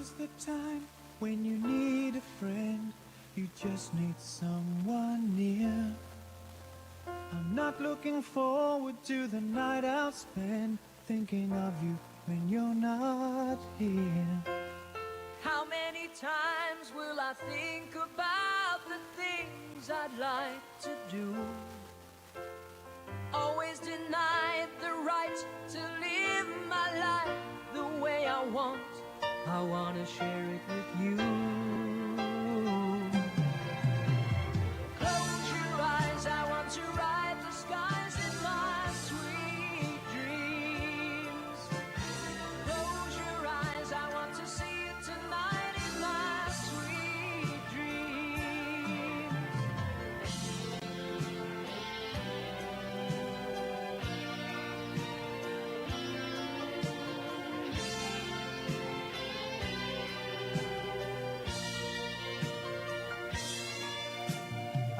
is the time when you need a friend, you just need someone near. I'm not looking forward to the night I'll spend thinking of you when you're not here. How many times will I think about the things I'd like to do? Always denied the right to live my life the way I want. I want to share it with you. Close your eyes, I want to ride the skies in my sweet dreams. Close your eyes, I want to see you tonight in my sweet dreams.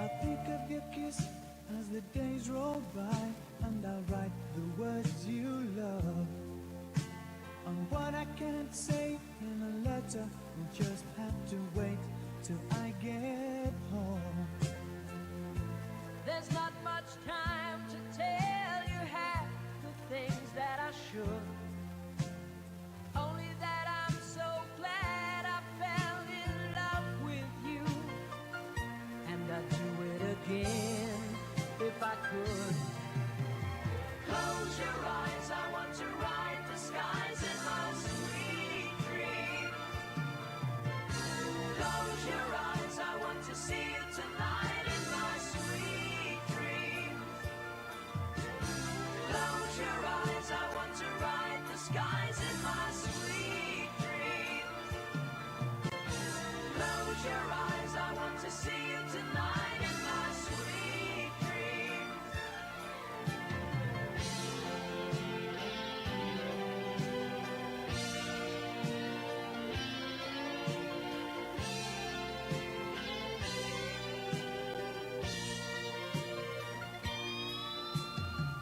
I think of your kiss as the days roll by, and I'll write the words you love. On what I can't say in a letter, you'll just have to wait till I get home. There's not much time to tell you half the things that I should. Only that I'm so glad I fell in love with you. And I'd do it again if I could. Close your eyes, I want to ride the skies in my sweet dream. Close your eyes, I want to see you tonight in my sweet dream. Close your eyes, I want to ride the skies in my sweet dream. Close your eyes, I want to see you tonight in my sweet dream.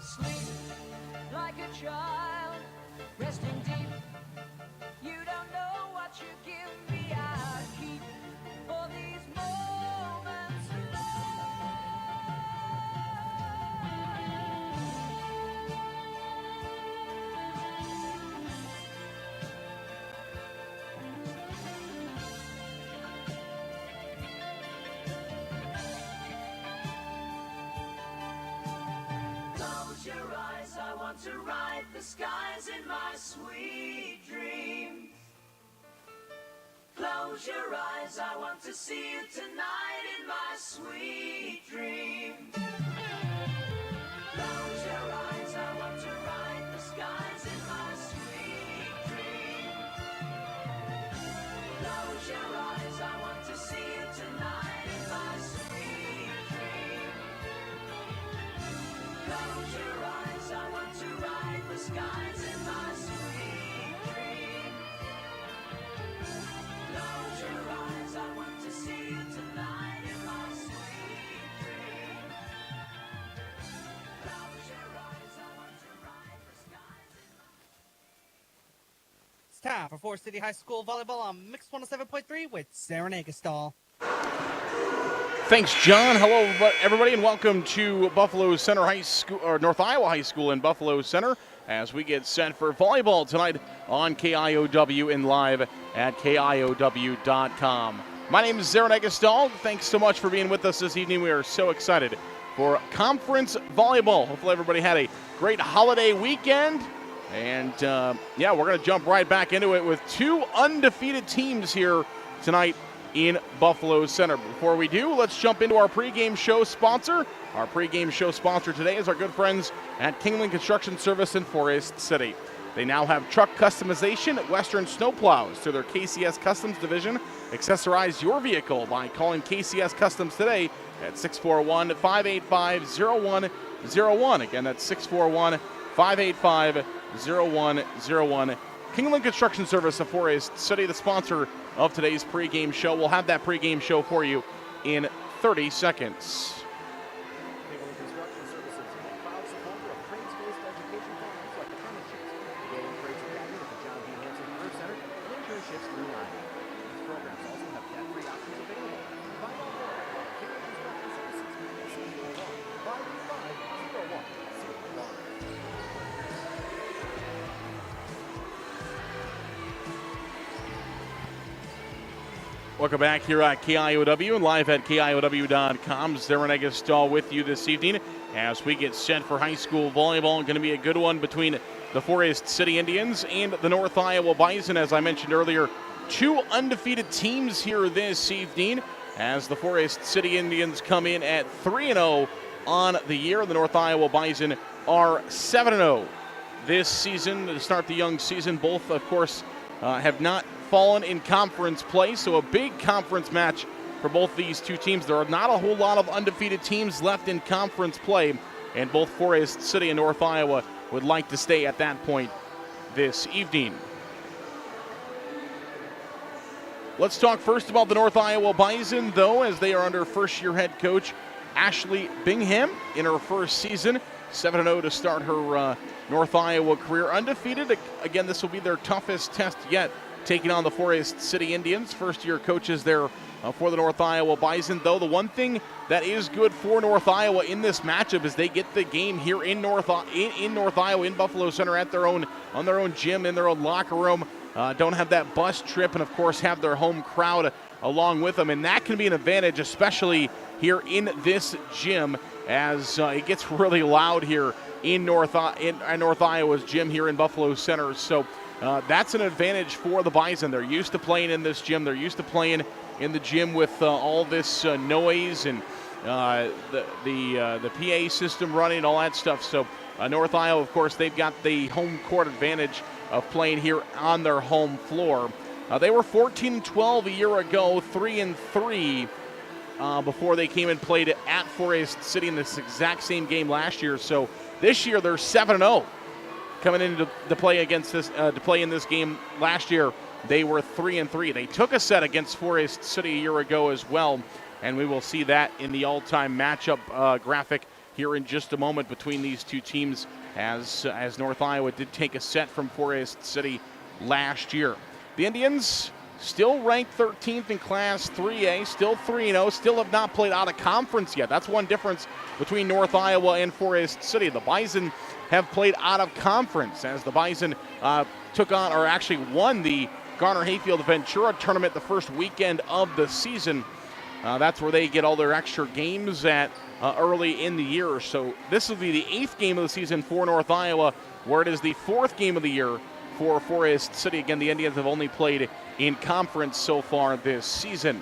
Sleep like a child, resting deep. You don't know what you give me. I keep for these moments Close your eyes, I want to ride the skies in my sweet dreams. Close your eyes, I want to see you tonight in my sweet dreams. Close your eyes, I want to ride the skies in my sweet dreams. Close your eyes, I want to see you tonight in my sweet dreams. Close your eyes, I want to ride the skies in my sweet dreams. Close your eyes, I want to see you tonight in my sweet dreams. Close your eyes, I want to ride the skies in my... It's time for Forest City High School volleyball on Mix 107.3 with Sarah Nagastal. Thanks, John. Hello, everybody, and welcome to Buffalo Center High School, or North Iowa High School in Buffalo Center, as we get set for volleyball tonight on KIOW and live at KIOW.com. My name is Sarah Nagastal. Thanks so much for being with us this evening. We are so excited for conference volleyball. Hopefully everybody had a great holiday weekend. And, yeah, we're going to jump right back into it with two undefeated teams here tonight in Buffalo Center. Before we do, let's jump into our pregame show sponsor. Our pregame show sponsor today is our good friends at Kingland Construction Service in Forest City. They now have truck customization at Western Snowplows through their KCS Customs division. Accessorize your vehicle by calling KCS Customs today at 641-585-0101. Again, that's 641-585-0101. Kingland Construction Service of Forest City, the sponsor of today's pregame show. We'll have that pregame show for you in 30 seconds. Kingland Construction Services is a proud supporter of trades-based education programs like apprenticeships, the Golden Trades Academy at the John B. Hanson Career Center, and internships through Iowa. Welcome back here at KIOW and live at KIOW.com. Darren Eggestall with you this evening as we get set for high school volleyball. Going to be a good one between the Forest City Indians and the North Iowa Bison. As I mentioned earlier, two undefeated teams here this evening as the Forest City Indians come in at 3-0 on the year. The North Iowa Bison are 7-0 this season to start the young season. Both, of course, have not fallen in conference play, so a big conference match for both these two teams. There are not a whole lot of undefeated teams left in conference play, and both Forest City and North Iowa would like to stay at that point this evening. Let's talk first about the North Iowa Bison, though, as they are under first-year head coach Ashley Bingham in her first season. 7-0 to start her North Iowa career. Undefeated. Again, this will be their toughest test yet, taking on the Forest City Indians. First-year coaches there for the North Iowa Bison. Though the one thing that is good for North Iowa in this matchup is they get the game here in North Iowa, in Buffalo Center, on their own gym, in their own locker room. Don't have that bus trip, and of course have their home crowd along with them, and that can be an advantage, especially here in this gym, as it gets really loud here in North Iowa's gym here in Buffalo Center. So that's an advantage for the Bison. They're used to playing in this gym. They're used to playing in the gym with all this noise and the PA system running, all that stuff. So North Iowa, of course, they've got the home court advantage of playing here on their home floor. They were 14-12 a year ago, 3-3 before they came and played at Forest City in this exact same game last year. So this year they're 7-0. Coming in to play against this to play in this game last year, they were 3-3. They took a set against Forest City a year ago as well, and we will see that in the all-time matchup graphic here in just a moment between these two teams, as North Iowa did take a set from Forest City last year. The Indians still ranked 13th in Class 3A, still 3-0, still have not played out of conference yet. That's one difference between North Iowa and Forest City. The Bison have played out of conference, as the Bison won the Garner Hayfield Ventura tournament the first weekend of the season. That's where they get all their extra games at early in the year. So this will be the 8th game of the season for North Iowa, where it is the 4th game of the year for Forest City. Again, the Indians have only played in conference so far this season.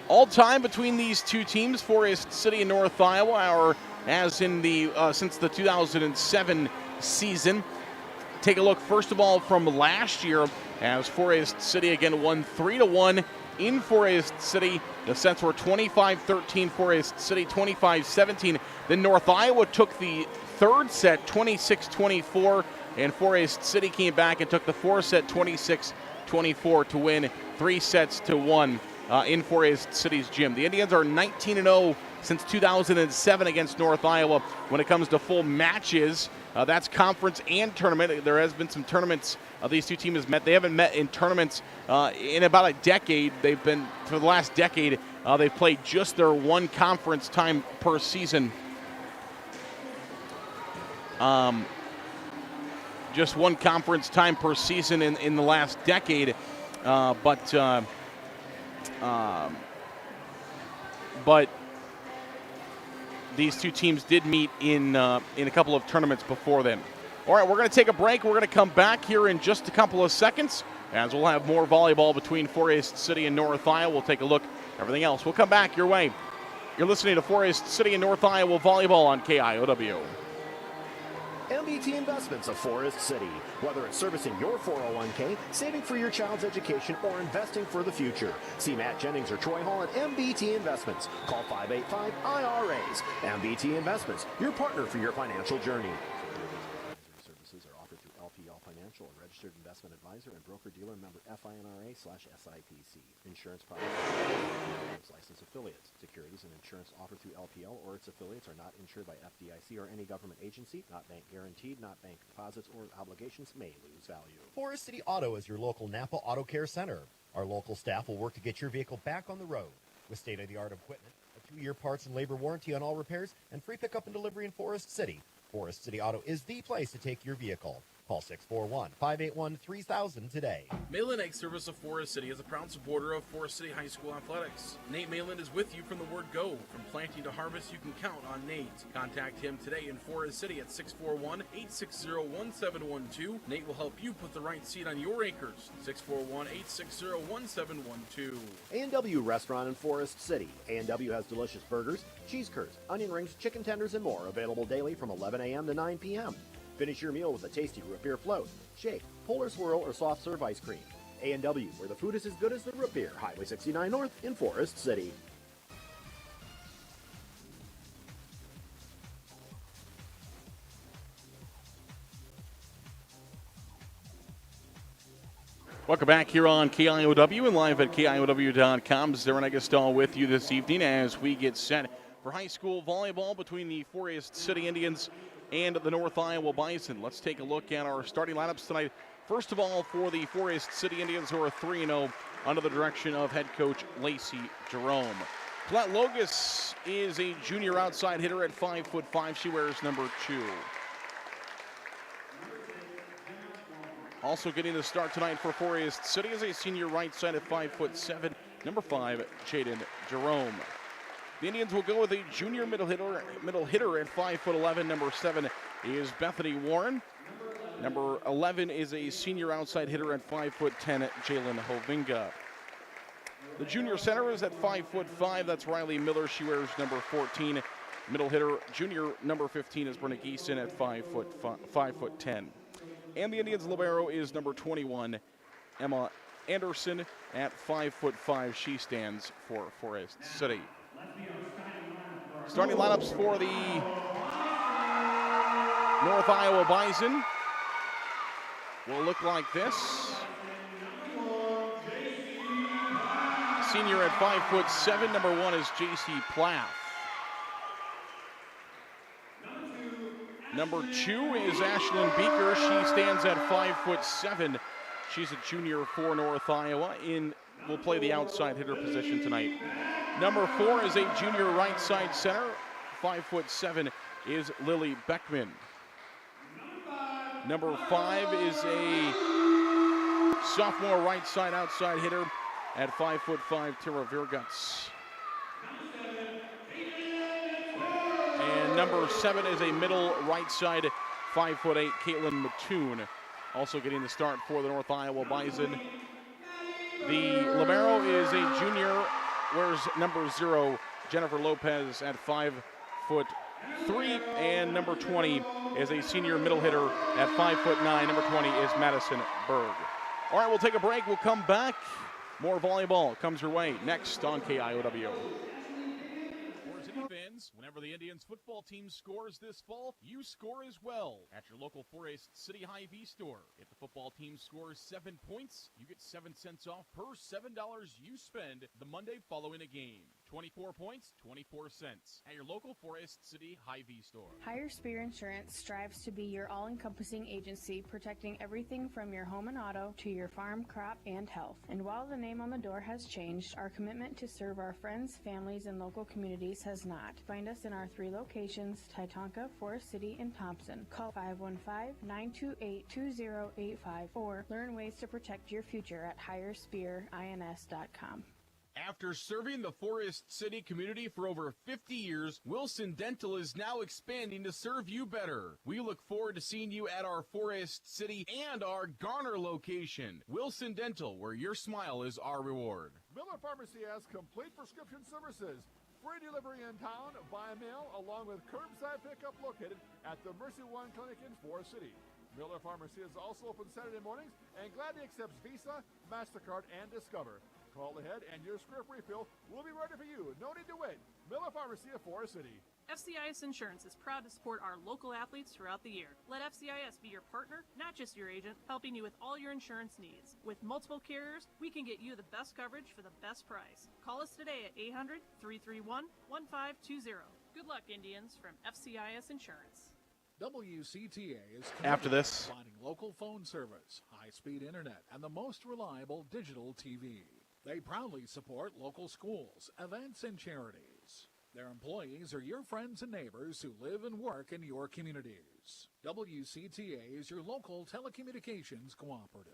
All time between these two teams, Forest City and North Iowa, are as in the since the 2007 season. Take a look first of all from last year, as Forest City again won 3-1 in Forest City. The sets were 25-13 Forest City, 25-17. Then North Iowa took the third set 26-24, and Forest City came back and took the fourth set 26-24 to win 3-1 in Forest City's gym. The Indians are 19-0 since 2007 against North Iowa when it comes to full matches. That's conference and tournament. There has been some tournaments these two teams have met. They haven't met in tournaments in about a decade. They've been, for the last decade, they've played just their one conference time per season. Just one conference time per season in the last decade. But these two teams did meet in a couple of tournaments before then. All right, we're going to take a break. We're going to come back here in just a couple of seconds, as we'll have more volleyball between Forest City and North Iowa. We'll take a look at everything else. We'll come back your way. You're listening to Forest City and North Iowa volleyball on KIOW. MBT Investments of Forest City. Whether it's servicing your 401k, saving for your child's education, or investing for the future. See Matt Jennings or Troy Hall at MBT Investments. Call 585-IRAs. MBT Investments, your partner for your financial journey. Services are offered through LPL Financial, a registered investment advisor and broker-dealer member FINRA/SIPC. Insurance products its licensed affiliates. Securities and insurance offered through LPL or its affiliates are not insured by FDIC or any government agency, not bank guaranteed, not bank deposits or obligations, may lose value. Forest City Auto is your local Napa Auto Care Center. Our local staff will work to get your vehicle back on the road with state-of-the-art equipment, a 2-year parts and labor warranty on all repairs, and free pickup and delivery in Forest City. Forest City Auto is the place to take your vehicle. Call 641-581-3000 today. Malin Egg Service of Forest City is a proud supporter of Forest City High School athletics. Nate Malin is with you from the word go. From planting to harvest, you can count on Nate. Contact him today in Forest City at 641-860-1712. Nate will help you put the right seed on your acres. 641-860-1712. A&W Restaurant in Forest City. A&W has delicious burgers, cheese curds, onion rings, chicken tenders, and more available daily from 11 a.m. to 9 p.m. Finish your meal with a tasty root beer float, shake, polar swirl, or soft serve ice cream. A&W, where the food is as good as the root beer. Highway 69 North in Forest City. Welcome back here on KIOW and live at KIOW.com. Darren Eggleston with you this evening as we get set for high school volleyball between the Forest City Indians and the North Iowa Bison. Let's take a look at our starting lineups tonight. First of all, for the Forest City Indians, who are 3-0 under the direction of head coach Lacey Jerome. Colette Logus is a junior outside hitter at 5'5". She wears number 2. Also getting the start tonight for Forest City is a senior right side at 5'7", number 5, Jaden Jerome. The Indians will go with a junior middle hitter at 5'11". Number 7 is Bethany Warren. Number 11 is a senior outside hitter at 5'10", Jalen Hovinga. The junior center is at 5'5". That's Riley Miller. She wears number 14. Middle hitter, junior number 15 is Brenna Geeson at 5'10". And the Indians' libero is number 21, Emma Anderson at 5'5". She stands for Forest City. Starting lineups for the North Iowa Bison will look like this. Senior at 5'7", number 1 is J.C. Plath. Number 2 is Ashlyn Beaker. She stands at 5'7". She's a junior for North Iowa. Will play the outside hitter position tonight. Number 4 is a junior right side center. 5'7" is Lily Beckman. Number 5 is a sophomore right side outside hitter at 5'5", Tara Virguts. And number 7 is a middle right side, 5'8", Caitlin Mattoon. Also getting the start for the North Iowa Bison. The libero is a junior, wears number 0, Jennifer Lopez at 5'3", and number 20 is a senior middle hitter at 5'9". Number 20 is Madison Berg. All right, we'll take a break. We'll come back. More volleyball comes your way next on KIOW. Fans, whenever the Indians football team scores this fall, you score as well at your local Forest City Hy-Vee store. If the football team scores 7 points, you get 7 cents off per $7 you spend the Monday following a game. 24 points, 24 cents at your local Forest City Hy-Vee store. Higher Spear Insurance strives to be your all-encompassing agency, protecting everything from your home and auto to your farm, crop, and health. And while the name on the door has changed, our commitment to serve our friends, families, and local communities has not. Find us in our 3 locations, Titonka, Forest City, and Thompson. Call 515-928-2085 or learn ways to protect your future at higherspearins.com. After serving the Forest City community for over 50 years, Wilson Dental is now expanding to serve you better. We look forward to seeing you at our Forest City and our Garner location. Wilson Dental, where your smile is our reward. Miller Pharmacy has complete prescription services. Free delivery in town, by mail, along with curbside pickup located at the Mercy One Clinic in Forest City. Miller Pharmacy is also open Saturday mornings and gladly accepts Visa, MasterCard, and Discover. Call ahead and your script refill will be ready for you. No need to wait. Miller Pharmacy of Forest City. FCIS Insurance is proud to support our local athletes throughout the year. Let FCIS be your partner, not just your agent, helping you with all your insurance needs. With multiple carriers, we can get you the best coverage for the best price. Call us today at 800-331-1520. Good luck, Indians, from FCIS Insurance. WCTA is after this providing local phone service, high-speed internet, and the most reliable digital TV. They proudly support local schools, events, and charities. Their employees are your friends and neighbors who live and work in your communities. WCTA is your local telecommunications cooperative.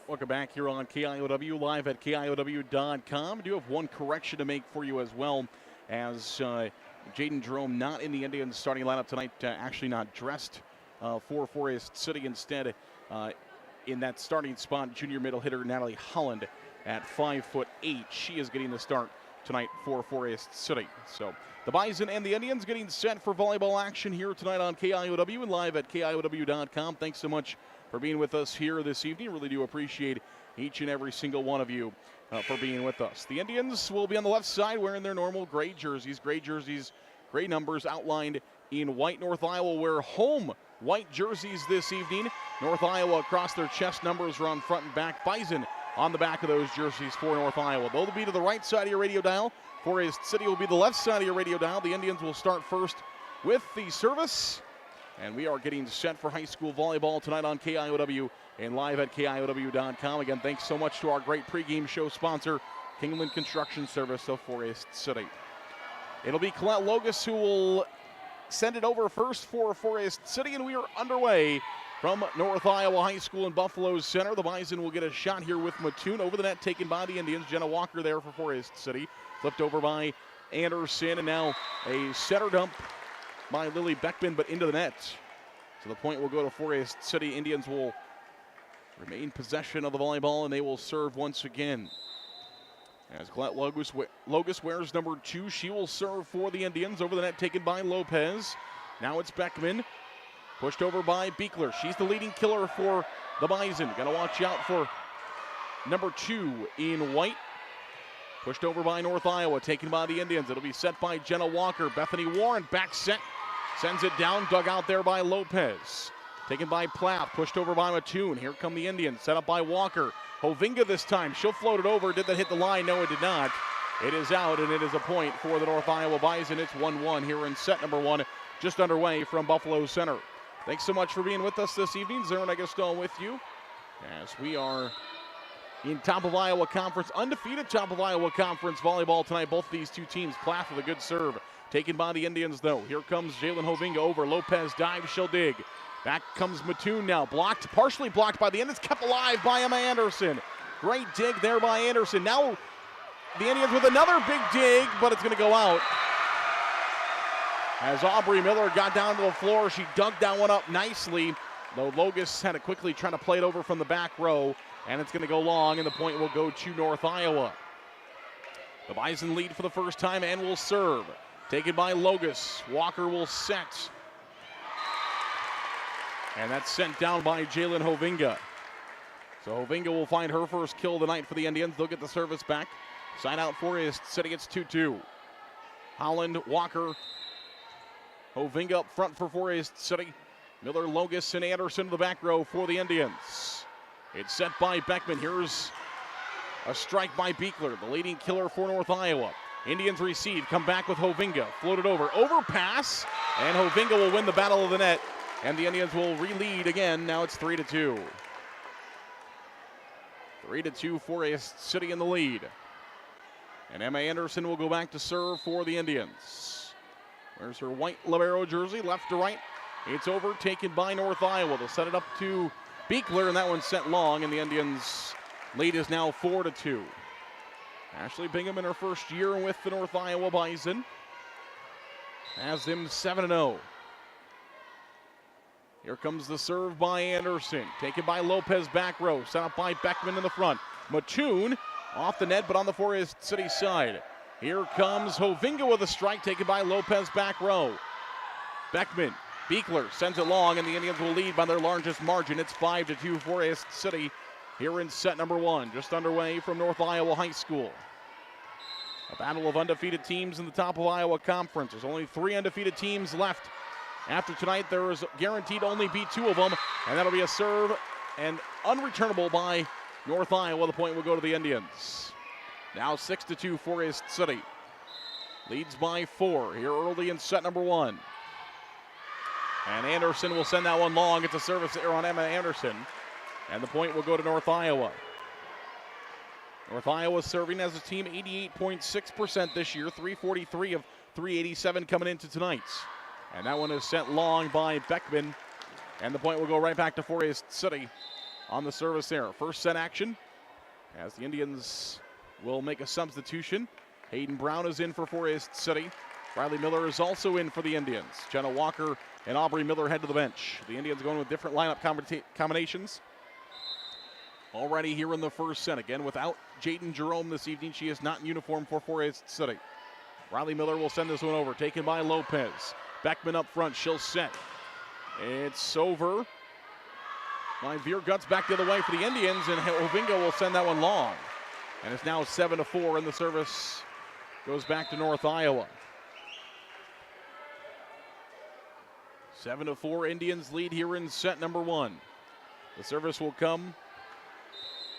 Welcome back here on KIOW, live at KIOW.com. I do have one correction to make for you as well, as Jaden Jerome not in the Indians starting lineup tonight, actually not dressed for Forest City. Instead, in that starting spot, junior middle hitter Natalie Holland at 5'8". She is getting the start tonight for Forest City. So the Bison and the Indians getting set for volleyball action here tonight on KIOW and live at KIOW.com. Thanks so much for being with us here this evening. Really do appreciate each and every single one of you for being with us. The Indians will be on the left side wearing their normal gray jerseys, gray numbers outlined in white. North Iowa wear home white jerseys this evening. North Iowa across their chest numbers are on front and back. Bison on the back of those jerseys for North Iowa. They'll be to the right side of your radio dial. Forest City will be the left side of your radio dial. The Indians will start first with the service. And we are getting set for high school volleyball tonight on KIOW and live at KIOW.com. Again, thanks so much to our great pregame show sponsor, Kingland Construction Service of Forest City. It'll be Colette Logus who will send it over first for Forest City, and we are underway from North Iowa High School in Buffalo Center. The Bison will get a shot here with Mattoon. Over the net, taken by the Indians. Jenna Walker there for Forest City. Flipped over by Anderson, and now a setter dump by Lily Beckman, but into the net. So the point will go to Forest City. Indians will remain possession of the volleyball, and they will serve once again. As Colette Logus wears number 2, she will serve for the Indians. Over the net, taken by Lopez. Now it's Beckman. Pushed over by Beekler. She's the leading killer for the Bison. Got to watch out for number 2 in white. Pushed over by North Iowa, taken by the Indians. It'll be set by Jenna Walker. Bethany Warren, back set. Sends it down, dug out there by Lopez. Taken by Plath, pushed over by Mattoon. Here come the Indians, set up by Walker. Hovinga this time, she'll float it over. Did that hit the line? No, it did not. It is out, and it is a point for the North Iowa Bison. It's 1-1 here in set number 1, just underway from Buffalo Center. Thanks so much for being with us this evening. Zaren Egestal with you as we are in top of Iowa Conference, undefeated top of Iowa Conference volleyball tonight. Both of these two teams. Plath with a good serve. Taken by the Indians, though. Here comes Jalen Hovinga over. Lopez dives, she'll dig. Back comes Mattoon now. Blocked, partially blocked by the Indians. Kept alive by Emma Anderson. Great dig there by Anderson. Now the Indians with another big dig, but it's going to go out. As Aubrey Miller got down to the floor, she dug that one up nicely, though Logus had to quickly try to play it over from the back row, and it's going to go long, and the point will go to North Iowa. The Bison lead for the first time and will serve. Taken by Logus. Walker will set. And that's sent down by Jalen Hovinga. So Hovinga will find her first kill tonight for the Indians. They'll get the service back. Side out Forest City. It's 2-2. Holland, Walker, Hovinga up front for Forest City. Miller, Logus, and Anderson to the back row for the Indians. It's set by Beckman. Here's a strike by Beekler, the leading killer for North Iowa. Indians receive, come back with Hovinga. Floated over, overpass, and Hovinga will win the battle of the net. And the Indians will re-lead again. Now it's 3-2. 3-2, Forest City in the lead. And Emma Anderson will go back to serve for the Indians. There's her white libero jersey, left to right. It's overtaken by North Iowa. They'll set it up to Beekler, and that one's sent long, and the Indians' lead is now 4-2. Ashley Bingham in her first year with the North Iowa Bison has them 7-0. Here comes the serve by Anderson. Taken by Lopez back row. Set up by Beckman in the front. Mattoon off the net, but on the Forest City side. Here comes Hovinga with a strike. Taken by Lopez back row. Beckman. Beekler sends it long, and the Indians will lead by their largest margin. It's 5-2 Forest City here in set number 1. Just underway from North Iowa High School. A battle of undefeated teams in the top of Iowa Conference. There's only 3 undefeated teams left. After tonight, there is guaranteed to only be 2 of them, and that'll be a serve and unreturnable by North Iowa. The point will go to the Indians. Now 6-2 Forest City. Leads by 4 here early in set number 1. And Anderson will send that one long. It's a service error on Emma Anderson, and the point will go to North Iowa. North Iowa serving as a team 88.6% this year, 343 of 387 coming into tonight. And that one is sent long by Beckman. And the point will go right back to Forest City on the service there. First set action as the Indians will make a substitution. Hayden Brown is in for Forest City. Riley Miller is also in for the Indians. Jenna Walker and Aubrey Miller head to the bench. The Indians going with different lineup combinations. Already here in the first set. Again, without Jaden Jerome this evening. She is not in uniform for Forest City. Riley Miller will send this one over. Taken by Lopez. Beckman up front. She'll set. It's over. My Veer Guts back the other way for the Indians, and Hovinga will send that one long. And it's now 7-4, and the service goes back to North Iowa. 7-4, Indians lead here in set number one. The service will come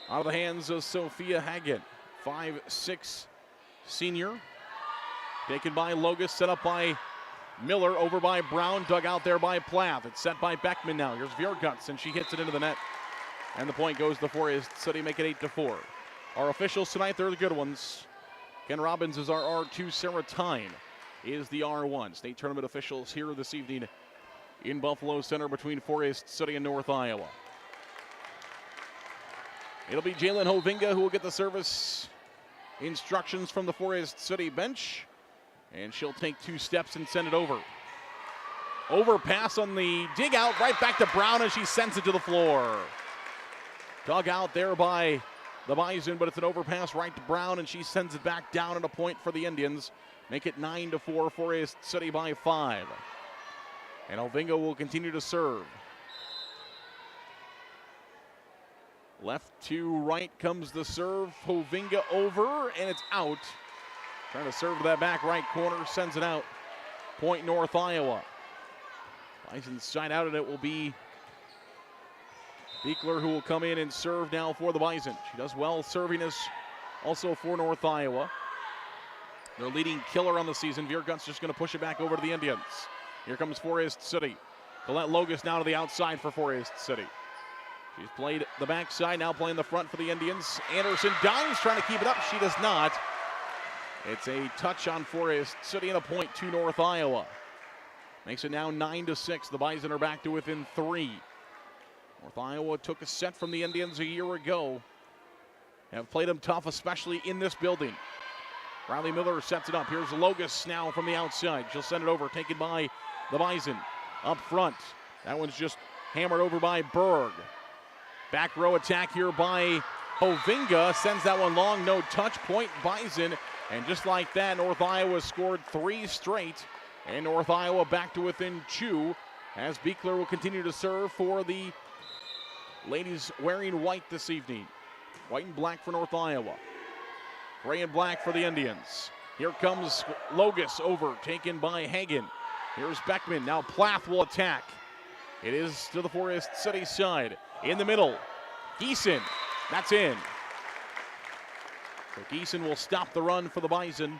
out of the hands of Sophia Hagen, 5'6" senior. Taken by Logus, set up by Miller, over by Brown, dug out there by Plath. It's set by Beckman now. Here's Vierguts, and she hits it into the net. And the point goes to Forest City, make it 8-4. Our officials tonight, they're the good ones. Ken Robbins is our R2. Sarah Tyne is the R1. State tournament officials here this evening in Buffalo Center between Forest City and North Iowa. It'll be Jalen Hovinga who will get the service instructions from the Forest City bench. And she'll take 2 steps and send it over. Overpass on the dig out, right back to Brown as she sends it to the floor. Dug out there by the Bison, but it's an overpass right to Brown, and she sends it back down, and a point for the Indians. Make it 9-4, Forest City by 5. And Hovinga will continue to serve. Left to right comes the serve. Hovinga over, and it's out. Trying to serve to that back right corner, sends it out. Point North Iowa. Bison's side out, and it will be Beekler who will come in and serve now for the Bison. She does well serving us also for North Iowa. Their leading killer on the season. Vierguts just going to push it back over to the Indians. Here comes Forest City. Colette Logus now to the outside for Forest City. She's played the backside, now playing the front for the Indians. Anderson Dines trying to keep it up. She does not. It's a touch on Forest City and a point to North Iowa. Makes it now 9-6. The Bison are back to within 3. North Iowa took a set from the Indians a year ago. Have played them tough, especially in this building. Riley Miller sets it up. Here's Logus now from the outside. She'll send it over, taken by the Bison. Up front. That one's just hammered over by Berg. Back row attack here by Hovinga. Sends that one long, no touch. Point Bison. And just like that, North Iowa scored 3 straight. And North Iowa back to within 2 as Beekler will continue to serve for the ladies wearing white this evening. White and black for North Iowa. Gray and black for the Indians. Here comes Logus over, taken by Hagen. Here's Beckman. Now Plath will attack. It is to the Forest City side. In the middle, Geeson. That's in. So Geeson will stop the run for the Bison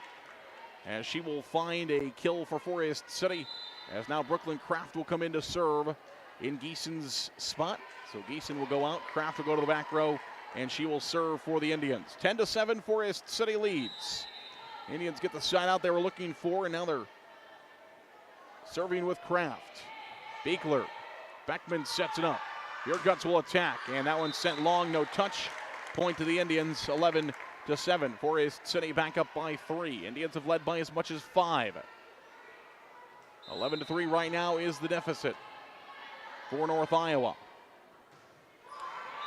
as she will find a kill for Forest City. As now Brooklyn Kraft will come in to serve in Geeson's spot. So Geeson will go out, Kraft will go to the back row, and she will serve for the Indians. 10-7, Forest City leads. Indians get the side out they were looking for, and now they're serving with Kraft. Beekler, Beckman sets it up. Vierguts will attack, and that one sent long, no touch. Point to the Indians, 11-7. Forest City back up by 3. Indians have led by as much as 5. 11-3 right now is the deficit for North Iowa.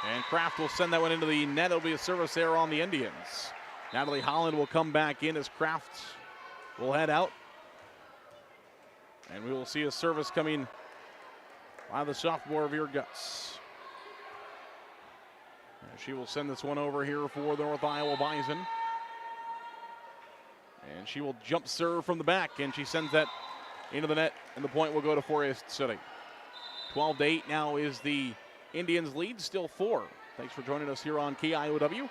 And Kraft will send that one into the net. It'll be a service there on the Indians. Natalie Holland will come back in as Kraft will head out. And we will see a service coming by the sophomore Vierguts. She will send this one over here for the North Iowa Bison. And she will jump serve from the back, and she sends that into the net, and the point will go to Forest City. 12-8 now is the Indians' lead, still 4. Thanks for joining us here on KIOW,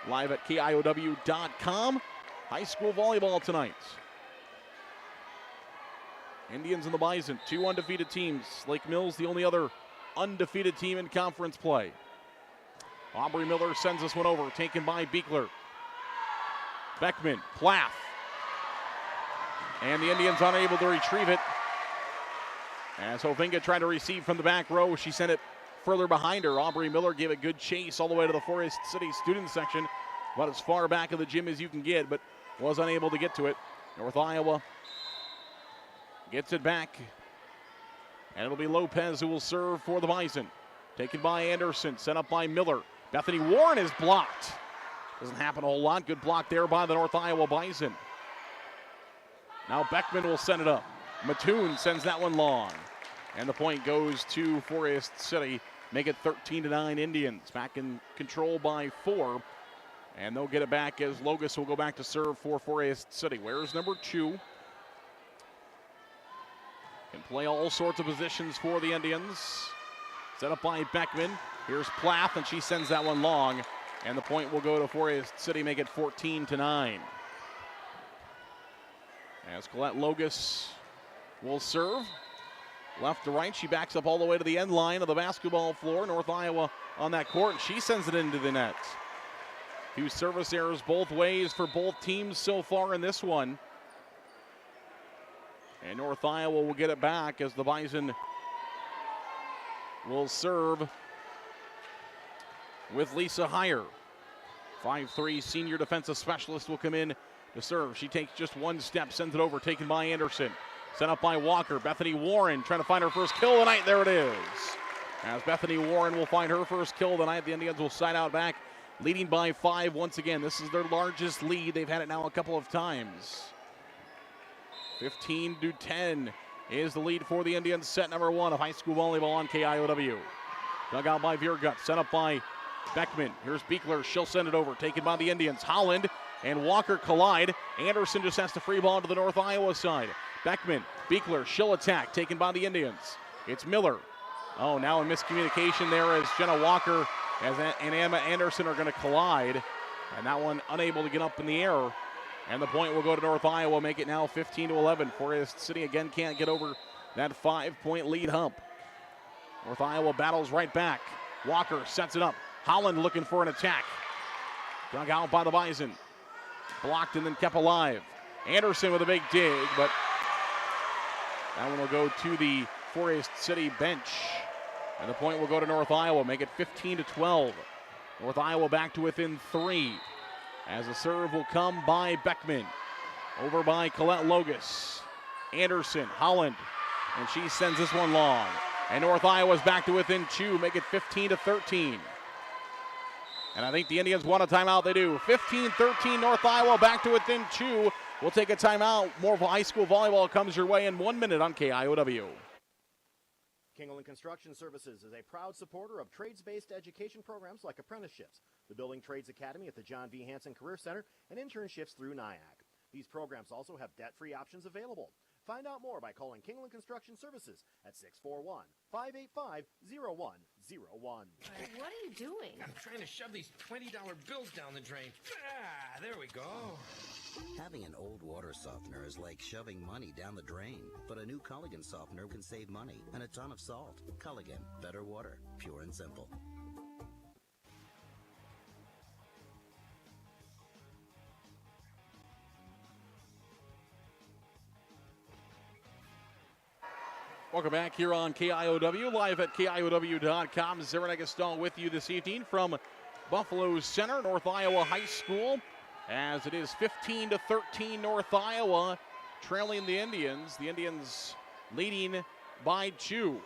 live at KIOW.com. High school volleyball tonight. Indians and the Bison, 2 undefeated teams. Lake Mills, the only other undefeated team in conference play. Aubrey Miller sends this one over, taken by Beekler. Beckman, Plath. And the Indians unable to retrieve it. As Hovinga tried to receive from the back row, she sent it further behind her. Aubrey Miller gave a good chase all the way to the Forest City student section, about as far back of the gym as you can get, but was unable to get to it. North Iowa gets it back, and it'll be Lopez who will serve for the Bison. Taken by Anderson, sent up by Miller. Bethany Warren is blocked. Doesn't happen a whole lot. Good block there by the North Iowa Bison. Now Beckman will send it up. Mattoon sends that one long. And the point goes to Forest City. Make it 13-9 Indians. Back in control by 4. And they'll get it back as Logus will go back to serve for Forest City. Where's number 2? Can play all sorts of positions for the Indians. Set up by Beckman. Here's Plath, and she sends that one long. And the point will go to Forest City, make it 14-9. As Colette Logus will serve. Left to right, she backs up all the way to the end line of the basketball floor. North Iowa on that court, and she sends it into the net. 2 service errors both ways for both teams so far in this one. And North Iowa will get it back as the Bison will serve with Lisa Heyer. 5'3" senior defensive specialist will come in to serve. She takes just one step, sends it over, taken by Anderson. Sent up by Walker. Bethany Warren trying to find her first kill of the night. There it is. As Bethany Warren will find her first kill of the night, the Indians will side out back, leading by 5 once again. This is their largest lead. They've had it now a couple of times. 15-10 is the lead for the Indians. Set number 1 of high school volleyball on KIOW. Dug out by Viergut. Sent up by Beckman. Here's Beekler. She'll send it over. Taken by the Indians. Holland and Walker collide. Anderson just has to free ball to the North Iowa side. Beckman, Beekler, she'll attack, taken by the Indians. It's Miller. Oh, now a miscommunication there as Jenna Walker and Emma Anderson are going to collide. And that one unable to get up in the air. And the point will go to North Iowa, make it now 15-11. Forest City again can't get over that 5-point lead hump. North Iowa battles right back. Walker sets it up. Holland looking for an attack. Dug out by the Bison. Blocked and then kept alive. Anderson with a big dig, but that one will go to the Forest City bench. And the point will go to North Iowa, make it 15-12. North Iowa back to within 3. As the serve will come by Beckman. Over by Colette Logus. Anderson, Holland, and she sends this one long. And North Iowa's back to within 2, make it 15-13. And I think the Indians want a timeout. They do. 15-13, North Iowa back to within 2. We'll take a timeout. More high school volleyball comes your way in 1 minute on KIOW. Kingland Construction Services is a proud supporter of trades-based education programs like apprenticeships, the Building Trades Academy at the John V. Hansen Career Center, and internships through NIAC. These programs also have debt-free options available. Find out more by calling Kingland Construction Services at 641-585-0101. What are you doing? I'm trying to shove these $20 bills down the drain. Ah, there we go. Having an old water softener is like shoving money down the drain. But a new Culligan softener can save money and a ton of salt. Culligan, better water, pure and simple. Welcome back here on KIOW, live at KIOW.com. Zarin Egestal with you this evening from Buffalo Center, North Iowa High School. As it is 15-13, North Iowa trailing the Indians. The Indians leading by 2.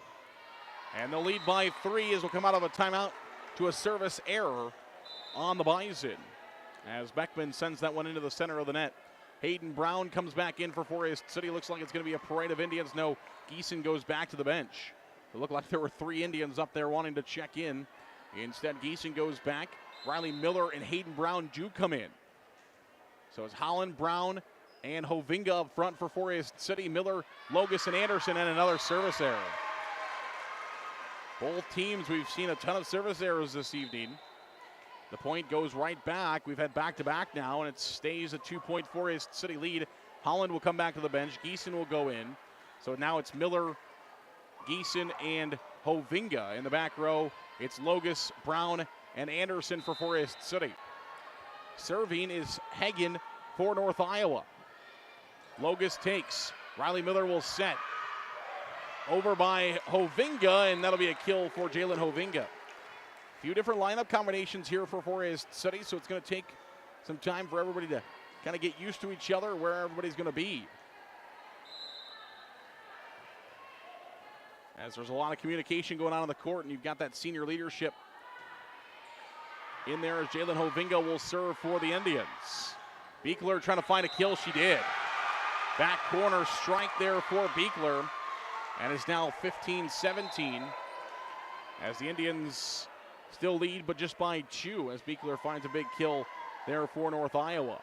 And they'll lead by 3 as we'll come out of a timeout to a service error on the Bison. As Beckman sends that one into the center of the net. Hayden Brown comes back in for Forest City. Looks like it's going to be a parade of Indians. No, Geeson goes back to the bench. It looked like there were 3 Indians up there wanting to check in. Instead, Geeson goes back. Riley Miller and Hayden Brown do come in. So it's Holland, Brown, and Hovinga up front for Forest City. Miller, Logus, and Anderson, and another service error. Both teams, we've seen a ton of service errors this evening. The point goes right back. We've had back-to-back now, and it stays a 2-point Forest City lead. Holland will come back to the bench. Geeson will go in. So now it's Miller, Geeson, and Hovinga. In the back row, it's Logus, Brown, and Anderson for Forest City. Serving is Hagen for North Iowa. Logus takes. Riley Miller will set. Over by Hovinga, and that'll be a kill for Jalen Hovinga. A few different lineup combinations here for Forest City, so it's going to take some time for everybody to kind of get used to each other, where everybody's going to be. As there's a lot of communication going on the court, and you've got that senior leadership in there as Jalen Hovinga will serve for the Indians. Beekler trying to find a kill. She did. Back corner strike there for Beekler. And it's now 15-17 as the Indians still lead, but just by 2 as Beekler finds a big kill there for North Iowa.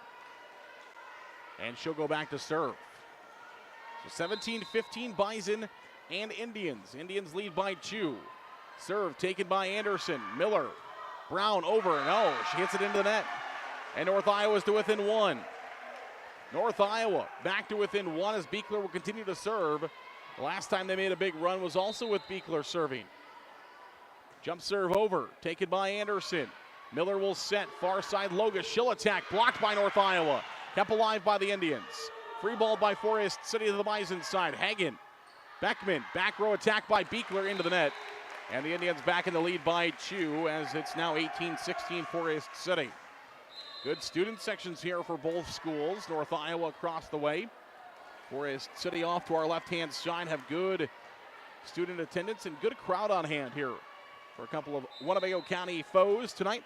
And she'll go back to serve. So 17-15 Bison and Indians. Indians lead by 2. Serve taken by Anderson. Miller. Brown over. No, she hits it into the net. And North Iowa's to within 1. North Iowa back to within 1 as Beekler will continue to serve. The last time they made a big run was also with Beekler serving. Jump serve over. Taken by Anderson. Miller will set. Far side Logus. She'll attack. Blocked by North Iowa. Kept alive by the Indians. Free ball by Forest City to the Bison side. Hagen. Beckman. Back row attack by Beekler into the net. And the Indians back in the lead by 2 as it's now 18-16 Forest City. Good student sections here for both schools. North Iowa across the way. Forest City off to our left-hand side have good student attendance and good crowd on hand here for a couple of Winnebago County foes tonight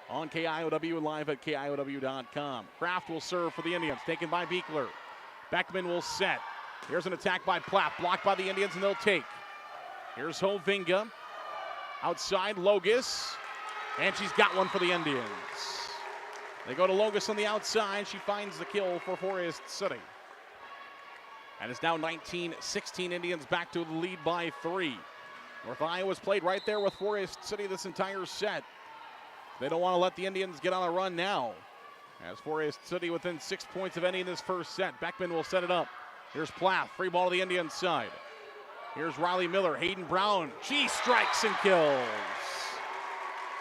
on KIOW and live at KIOW.com. Kraft will serve for the Indians, taken by Beekler. Beckman will set. Here's an attack by Platt, blocked by the Indians, and they'll take. Here's Hovinga. Outside, Logus. And she's got one for the Indians. They go to Logus on the outside. She finds the kill for Forest City. And it's now 19-16 Indians back to the lead by 3. North Iowa's played right there with Forest City this entire set. They don't want to let the Indians get on a run now. As Forest City within 6 points of ending this first set. Beckman will set it up. Here's Plath, free ball to the Indians side. Here's Riley Miller, Hayden Brown. She strikes and kills.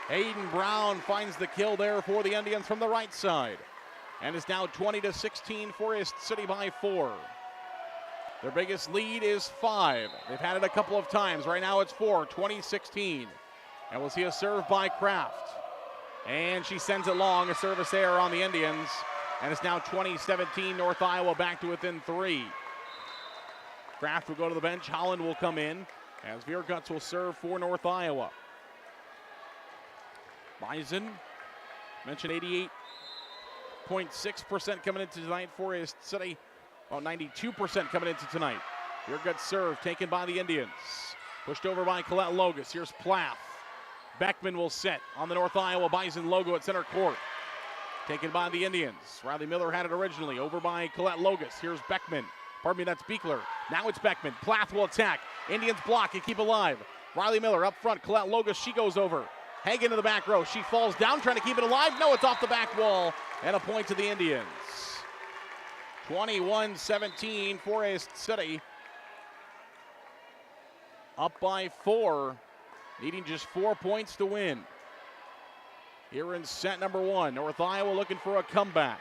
Hayden Brown finds the kill there for the Indians from the right side. And it's now 20-16 Forest City by 4. Their biggest lead is 5. They've had it a couple of times. Right now it's 4, 20-16. And we'll see a serve by Kraft. And she sends it long, a service error on the Indians. And it's now 20-17, North Iowa back to within 3. Kraft will go to the bench. Holland will come in as Veerguts will serve for North Iowa. Bison, mentioned 88.6% coming into tonight. Forest City, about 92% coming into tonight. Veerguts serve taken by the Indians. Pushed over by Colette Logus. Here's Plath. Beckman will set on the North Iowa Bison logo at center court. Taken by the Indians. Riley Miller had it originally. Over by Colette Logus. Here's Beckman. Pardon me, that's Beekler. Now it's Beckman. Plath will attack. Indians block and keep alive. Riley Miller up front. Colette Logus, she goes over. Hagen to the back row. She falls down, trying to keep it alive. No, it's off the back wall. And a point to the Indians. 21-17, Forest City. Up by 4. Needing just 4 points to win. Here in set number 1, North Iowa looking for a comeback.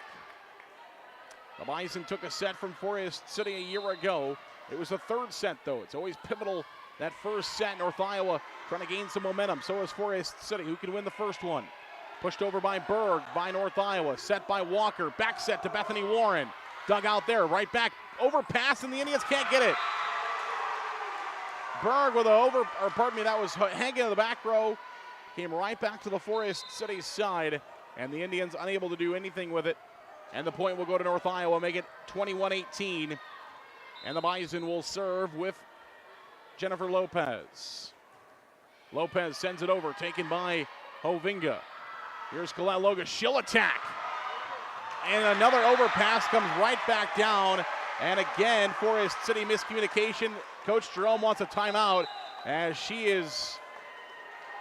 The Bison took a set from Forest City a year ago. It was a third set, though. It's always pivotal, that first set. North Iowa trying to gain some momentum. So is Forest City, who can win the first one. Pushed over by Berg by North Iowa. Set by Walker. Back set to Bethany Warren. Dug out there. Right back. Overpass, and the Indians can't get it. Berg with that was hanging in the back row. Came right back to the Forest City side, and the Indians unable to do anything with it. And the point will go to North Iowa, make it 21-18. And the Bison will serve with Jennifer Lopez. Lopez sends it over, taken by Hovinga. Here's Colette Logus, she'll attack. And another overpass comes right back down. And again, Forest City miscommunication. Coach Jerome wants a timeout as she is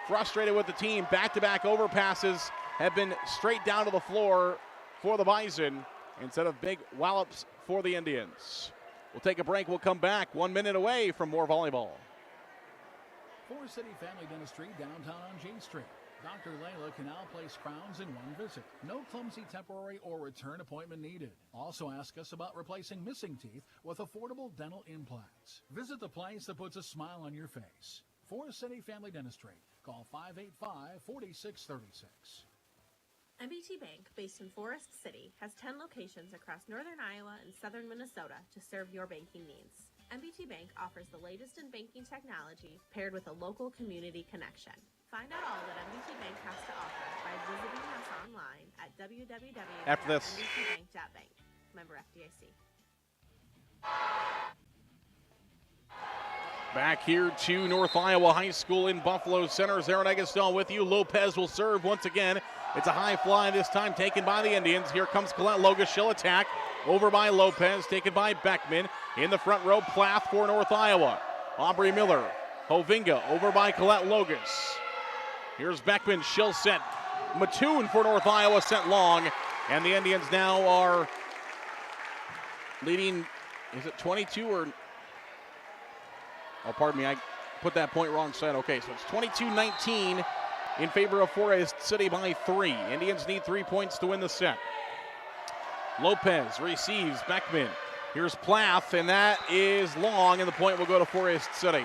frustrated with the team. Back-to-back overpasses have been straight down to the floor for the Bison instead of big wallops for the Indians. We'll take a break. We'll come back 1 minute away from more volleyball. Forest City Family Dentistry, downtown on J Street. Dr. Layla can now place crowns in one visit. No clumsy temporary or return appointment needed. Also ask us about replacing missing teeth with affordable dental implants. Visit the place that puts a smile on your face. Forest City Family Dentistry. Call 585-4636. MBT Bank, based in Forest City, has 10 locations across northern Iowa and southern Minnesota to serve your banking needs. MBT Bank offers the latest in banking technology paired with a local community connection. Find out all that MBT Bank has to offer by visiting us online at www.mbtbank.bank. Member FDIC. Back here to North Iowa High School in Buffalo Center. Aaron Eggleston with you. Lopez will serve once again. It's a high fly this time taken by the Indians. Here comes Colette Logus. She'll attack. Over by Lopez, taken by Beckman. In the front row, Plath for North Iowa. Aubrey Miller. Hovinga over by Colette Logus. Here's Beckman. She'll set. Mattoon for North Iowa sent long. And the Indians now are leading. Is it 22 or? Oh, pardon me. I put that point wrong side. Okay, so it's 22-19 in favor of Forest City by 3. Indians need 3 points to win the set. Lopez receives Beckman. Here's Plath, and that is long, and the point will go to Forest City.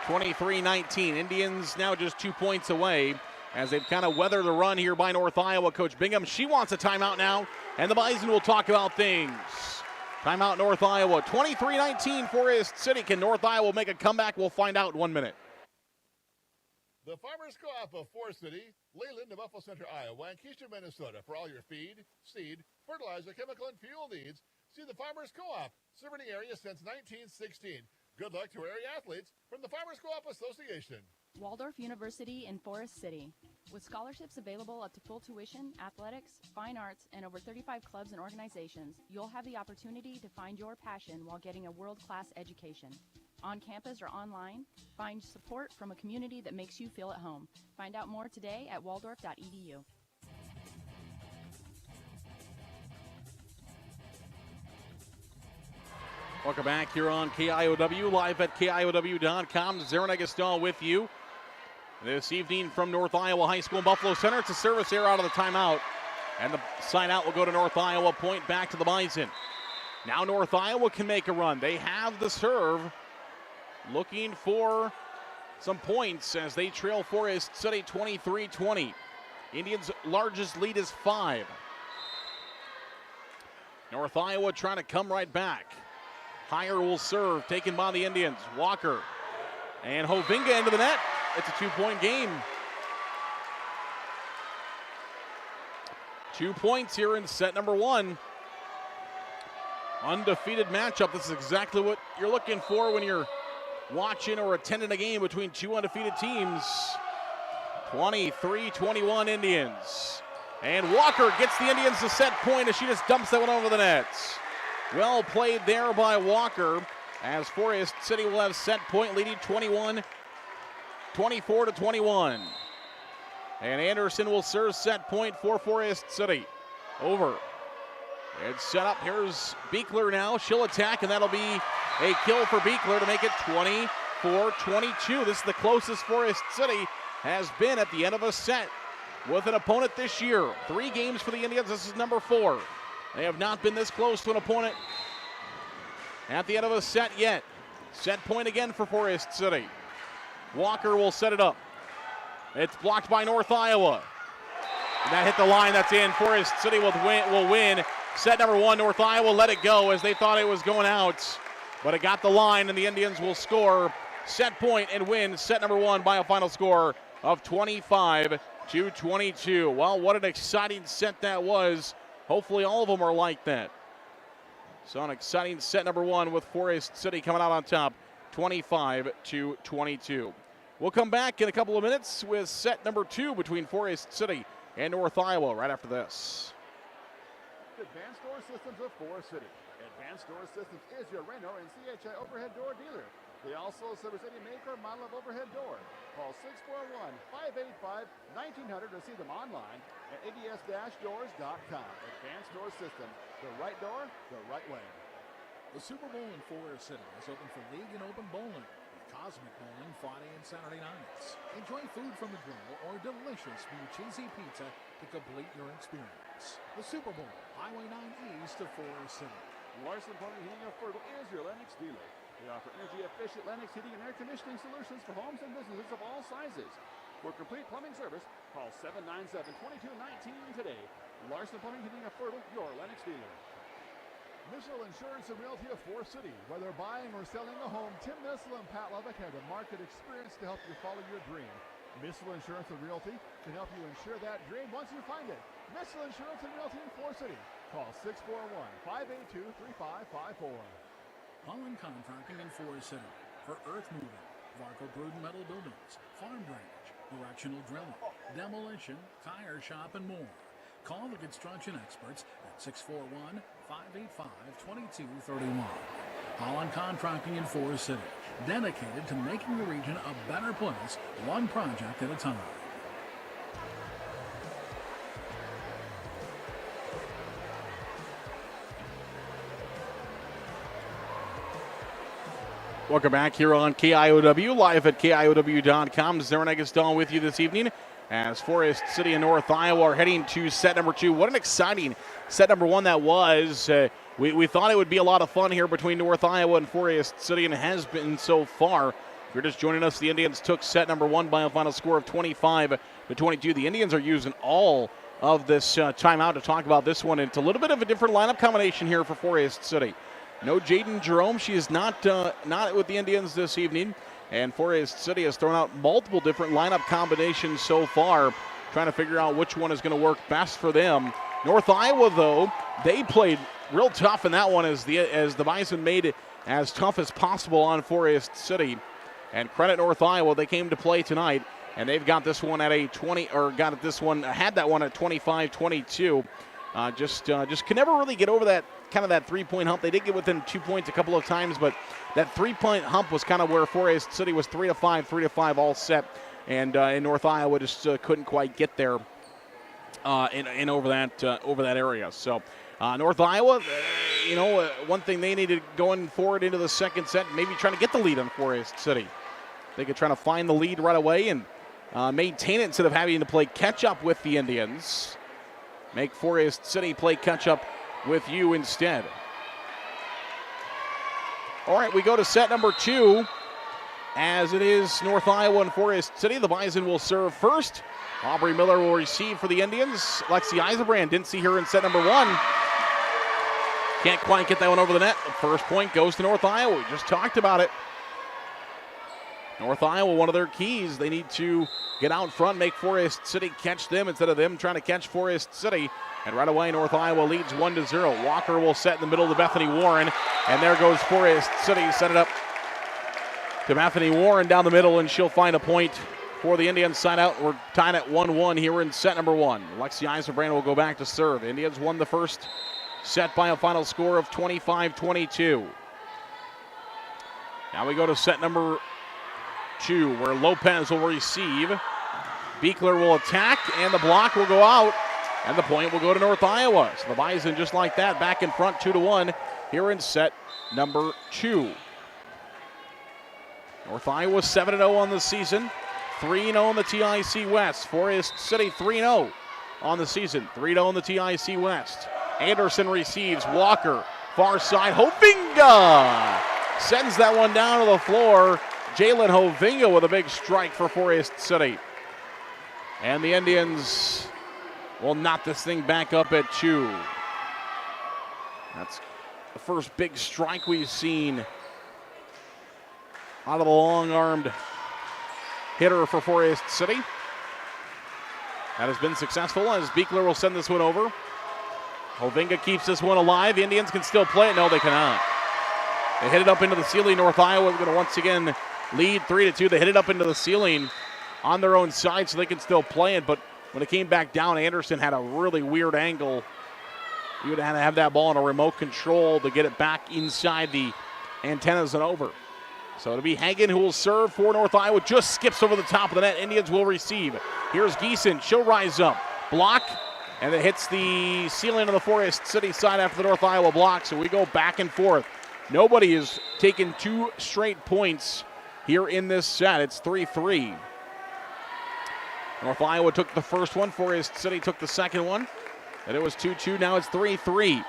23-19. Indians now just 2 points away as they've kind of weathered the run here by North Iowa. Coach Bingham, she wants a timeout now, and the Bison will talk about things. Timeout North Iowa. 23-19 Forest City. Can North Iowa make a comeback? We'll find out in 1 minute. The Farmers Co-op of Forest City, Leland, Buffalo Center, Iowa, and Keystone, Minnesota. For all your feed, seed, fertilizer, chemical, and fuel needs, see the Farmers Co-op, serving the area since 1916. Good luck to our area athletes from the Farmers Co-op Association. Waldorf University in Forest City. With scholarships available up to full tuition, athletics, fine arts, and over 35 clubs and organizations, you'll have the opportunity to find your passion while getting a world-class education. On campus or online, find support from a community that makes you feel at home. Find out more today at waldorf.edu. Welcome back here on KIOW, live at KIOW.com. Aaron Eggleston with you this evening from North Iowa High School in Buffalo Center. It's a service error out of the timeout, and the sign out will go to North Iowa. Point back to the Bison. Now North Iowa can make a run. They have the serve, looking for some points as they trail Forest City 23-20. Indians' largest lead is 5. North Iowa trying to come right back. Higher will serve, taken by the Indians. Walker and Hovinga into the net. It's a 2-point game. 2 points here in set number 1. Undefeated matchup. This is exactly what you're looking for when you're watching or attending a game between two undefeated teams. 23-21 Indians. And Walker gets the Indians to set point as she just dumps that one over the net. Well played there by Walker as Forest City will have set point, leading 24-21. And Anderson will serve set point for Forest City. Over. It's set up. Here's Beekler now. She'll attack, and that'll be a kill for Beekler to make it 24-22. This is the closest Forest City has been at the end of a set with an opponent this year. 3 games for the Indians. This is number 4. They have not been this close to an opponent at the end of a set yet. Set point again for Forest City. Walker will set it up. It's blocked by North Iowa. And that hit the line. That's in. Forest City will win. Set number 1. North Iowa let it go as they thought it was going out. But it got the line, and the Indians will score set point and win set number 1 by a final score of 25-22. Well, what an exciting set that was. Hopefully all of them are like that. So an exciting set number 1 with Forest City coming out on top, 25-22. We'll come back in a couple of minutes with set number 2 between Forest City and North Iowa right after this. Advanced Door Systems of Forest City. Advanced Door Systems is your Reno and CHI overhead door dealer. They also service any make or model of overhead door. Call 641-585-1900 to see them online at ads-doors.com. Advanced Door Systems, the right door, the right way. The Super Bowl in Forest City is open for league and open bowling. Cosmic Bowling Friday and Saturday nights. Enjoy food from the grill or delicious new cheesy pizza to complete your experience. The Super Bowl, Highway 9 East of Forest City. Larson Plumbing Heating of Fertile is your Lennox dealer. They offer energy-efficient Lennox heating and air conditioning solutions for homes and businesses of all sizes. For complete plumbing service, call 797-2219 today. Larson Plumbing Heating of Fertile, your Lennox dealer. Missile Insurance and Realty of Forest City. Whether buying or selling a home, Tim Missile and Pat Levick have the market experience to help you follow your dream. Missile Insurance and Realty can help you insure that dream once you find it. Missile Insurance and Realty in Forest City. Call 641-582-3554. Holland Contracting in Forest City for earth moving, Varco Prudent Metal Buildings, farm drainage, directional drilling, demolition, tire shop, and more. Call the construction experts at 641-585-2231. Holland Contracting in Forest City, dedicated to making the region a better place, one project at a time. Welcome back here on KIOW, live at KIOW.com. Zarin Egestal with you this evening as Forest City and North Iowa are heading to set number 2. What an exciting set number 1 that was. We thought it would be a lot of fun here between North Iowa and Forest City, and it has been so far. If you're just joining us, the Indians took set number 1 by a final score of 25-22. The Indians are using all of this timeout to talk about this one. It's a little bit of a different lineup combination here for Forest City. No Jaden Jerome. She is not with the Indians this evening. And Forest City has thrown out multiple different lineup combinations so far, trying to figure out which one is going to work best for them. North Iowa, though, they played real tough in that one as the Bison made it as tough as possible on Forest City. And credit North Iowa, they came to play tonight, and they've got this one at a 20, or got this one, had that one at 25-22. Just can never really get over that kind of that 3-point hump. They did get within 2 points a couple of times, but that 3-point hump was kind of where Forest City was 3-5 all set, and in North Iowa just couldn't quite get there in over that area. So North Iowa, one thing they needed going forward into the second set, maybe trying to get the lead on Forest City. They could try to find the lead right away and maintain it instead of having to play catch up with the Indians. Make Forest City play catch up with you instead. All right, we go to set number 2. As it is North Iowa and Forest City, the Bison will serve first. Aubrey Miller will receive for the Indians. Lexi Eisenbrand, didn't see her in set number 1. Can't quite get that one over the net. The first point goes to North Iowa. We just talked about it. North Iowa, one of their keys, they need to get out front, make Forest City catch them instead of them trying to catch Forest City. And right away, North Iowa leads 1-0. Walker will set in the middle to Bethany Warren. And there goes Forest City, set it up to Bethany Warren down the middle, and she'll find a point for the Indians side out. We're tied at 1-1 here in set number 1. Lexi Eisenbrand will go back to serve. Indians won the first set by a final score of 25-22. Now we go to set number 2, where Lopez will receive. Beekler will attack, and the block will go out, and the point will go to North Iowa. So the Bison, just like that, back in front 2-1 here in set number 2. North Iowa 7-0 on the season, 3-0 in the TIC West. Forest City 3-0 on the season, 3-0 in the TIC West. Anderson receives. Walker, far side. Hovinga sends that one down to the floor. Jalen Hovinga with a big strike for Forest City. And the Indians will knot this thing back up at 2. That's the first big strike we've seen out of the long-armed hitter for Forest City. That has been successful as Beekler will send this one over. Hovinga keeps this one alive. The Indians can still play it. No, they cannot. They hit it up into the ceiling. North Iowa is going to once again lead 3-2. They hit it up into the ceiling on their own side so they can still play it. But when it came back down, Anderson had a really weird angle. You would have to have that ball in a remote control to get it back inside the antennas and over. So it'll be Hagen who will serve for North Iowa. Just skips over the top of the net. Indians will receive. Here's Geeson. She'll rise up. Block. And it hits the ceiling of the Forest City side after the North Iowa block. So we go back and forth. Nobody has taken 2 straight points here in this set. It's 3-3. North Iowa took the first one. Forest City took the second one. And it was 2-2. Now it's 3-3.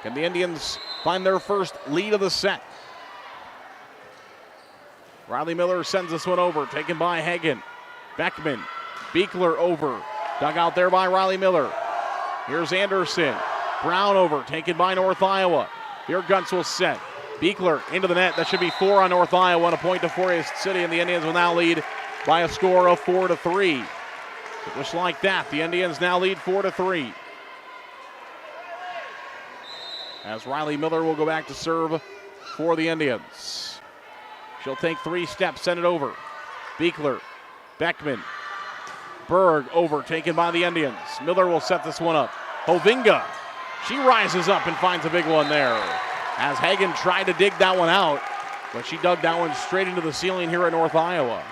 Can the Indians find their first lead of the set? Riley Miller sends this one over. Taken by Hagen. Beckman. Beekler over. Dug out there by Riley Miller. Here's Anderson. Brown over. Taken by North Iowa. Here Guntz will set. Beekler into the net. That should be 4 on North Iowa and a point to Forest City. And the Indians will now lead by a score of 4-3. So just like that, the Indians now lead 4-3. As Riley Miller will go back to serve for the Indians. She'll take 3 steps, send it over. Beekler, Beckman, Berg over, taken by the Indians. Miller will set this one up. Hovinga, she rises up and finds a big one there. As Hagen tried to dig that one out, but she dug that one straight into the ceiling here at North Iowa.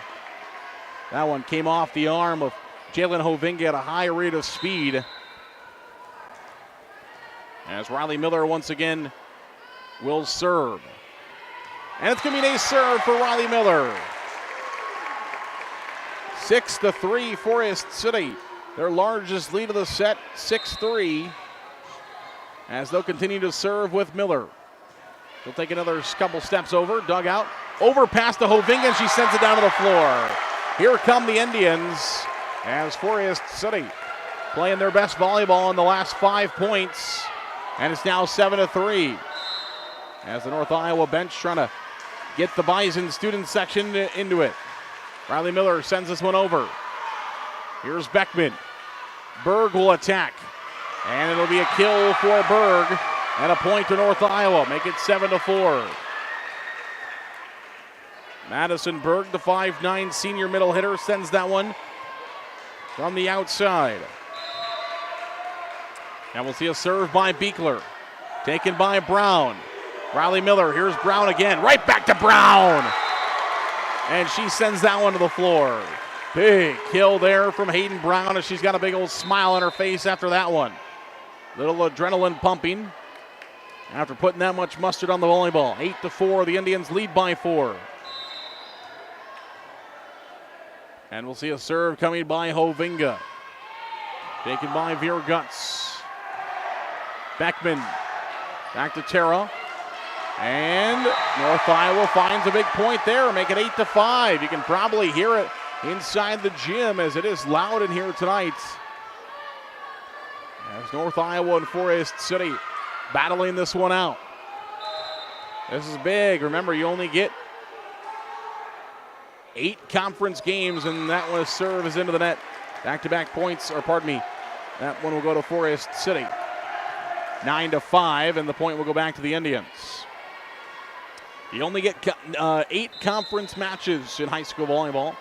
That one came off the arm of Jalen Hovinga at a high rate of speed. As Riley Miller once again will serve. And it's going to be an ace serve for Riley Miller. 6-3 Forest City. Their largest lead of the set, 6-3. As they'll continue to serve with Miller. She'll take another couple steps over, dug out. Over past to Hovinga, and she sends it down to the floor. Here come the Indians as Forest City playing their best volleyball in the last 5 points. And it's now 7-3. As the North Iowa bench trying to get the Bison student section into it. Riley Miller sends this one over. Here's Beckman. Berg will attack. And it'll be a kill for Berg. And a point to North Iowa. Make it 7-4. Madison Berg, the 5'9" senior middle hitter, sends that one from the outside. And we'll see a serve by Beekler. Taken by Brown. Riley Miller, here's Brown again. Right back to Brown. And she sends that one to the floor. Big kill there from Hayden Brown, and she's got a big old smile on her face after that one. Little adrenaline pumping after putting that much mustard on the volleyball. 8-4, the Indians lead by 4. And we'll see a serve coming by Hovinga. Taken by Veer Guntz. Beckman back to Tara. And North Iowa finds a big point there. Make it 8-5. You can probably hear it inside the gym as it is loud in here tonight. As North Iowa and Forest City battling this one out. This is big. Remember, you only get 8 conference games, and that one serves into the net. Back-to-back points, or pardon me, that one will go to Forest City. 9-5, and the point will go back to the Indians. You only get 8 conference matches in high school volleyball.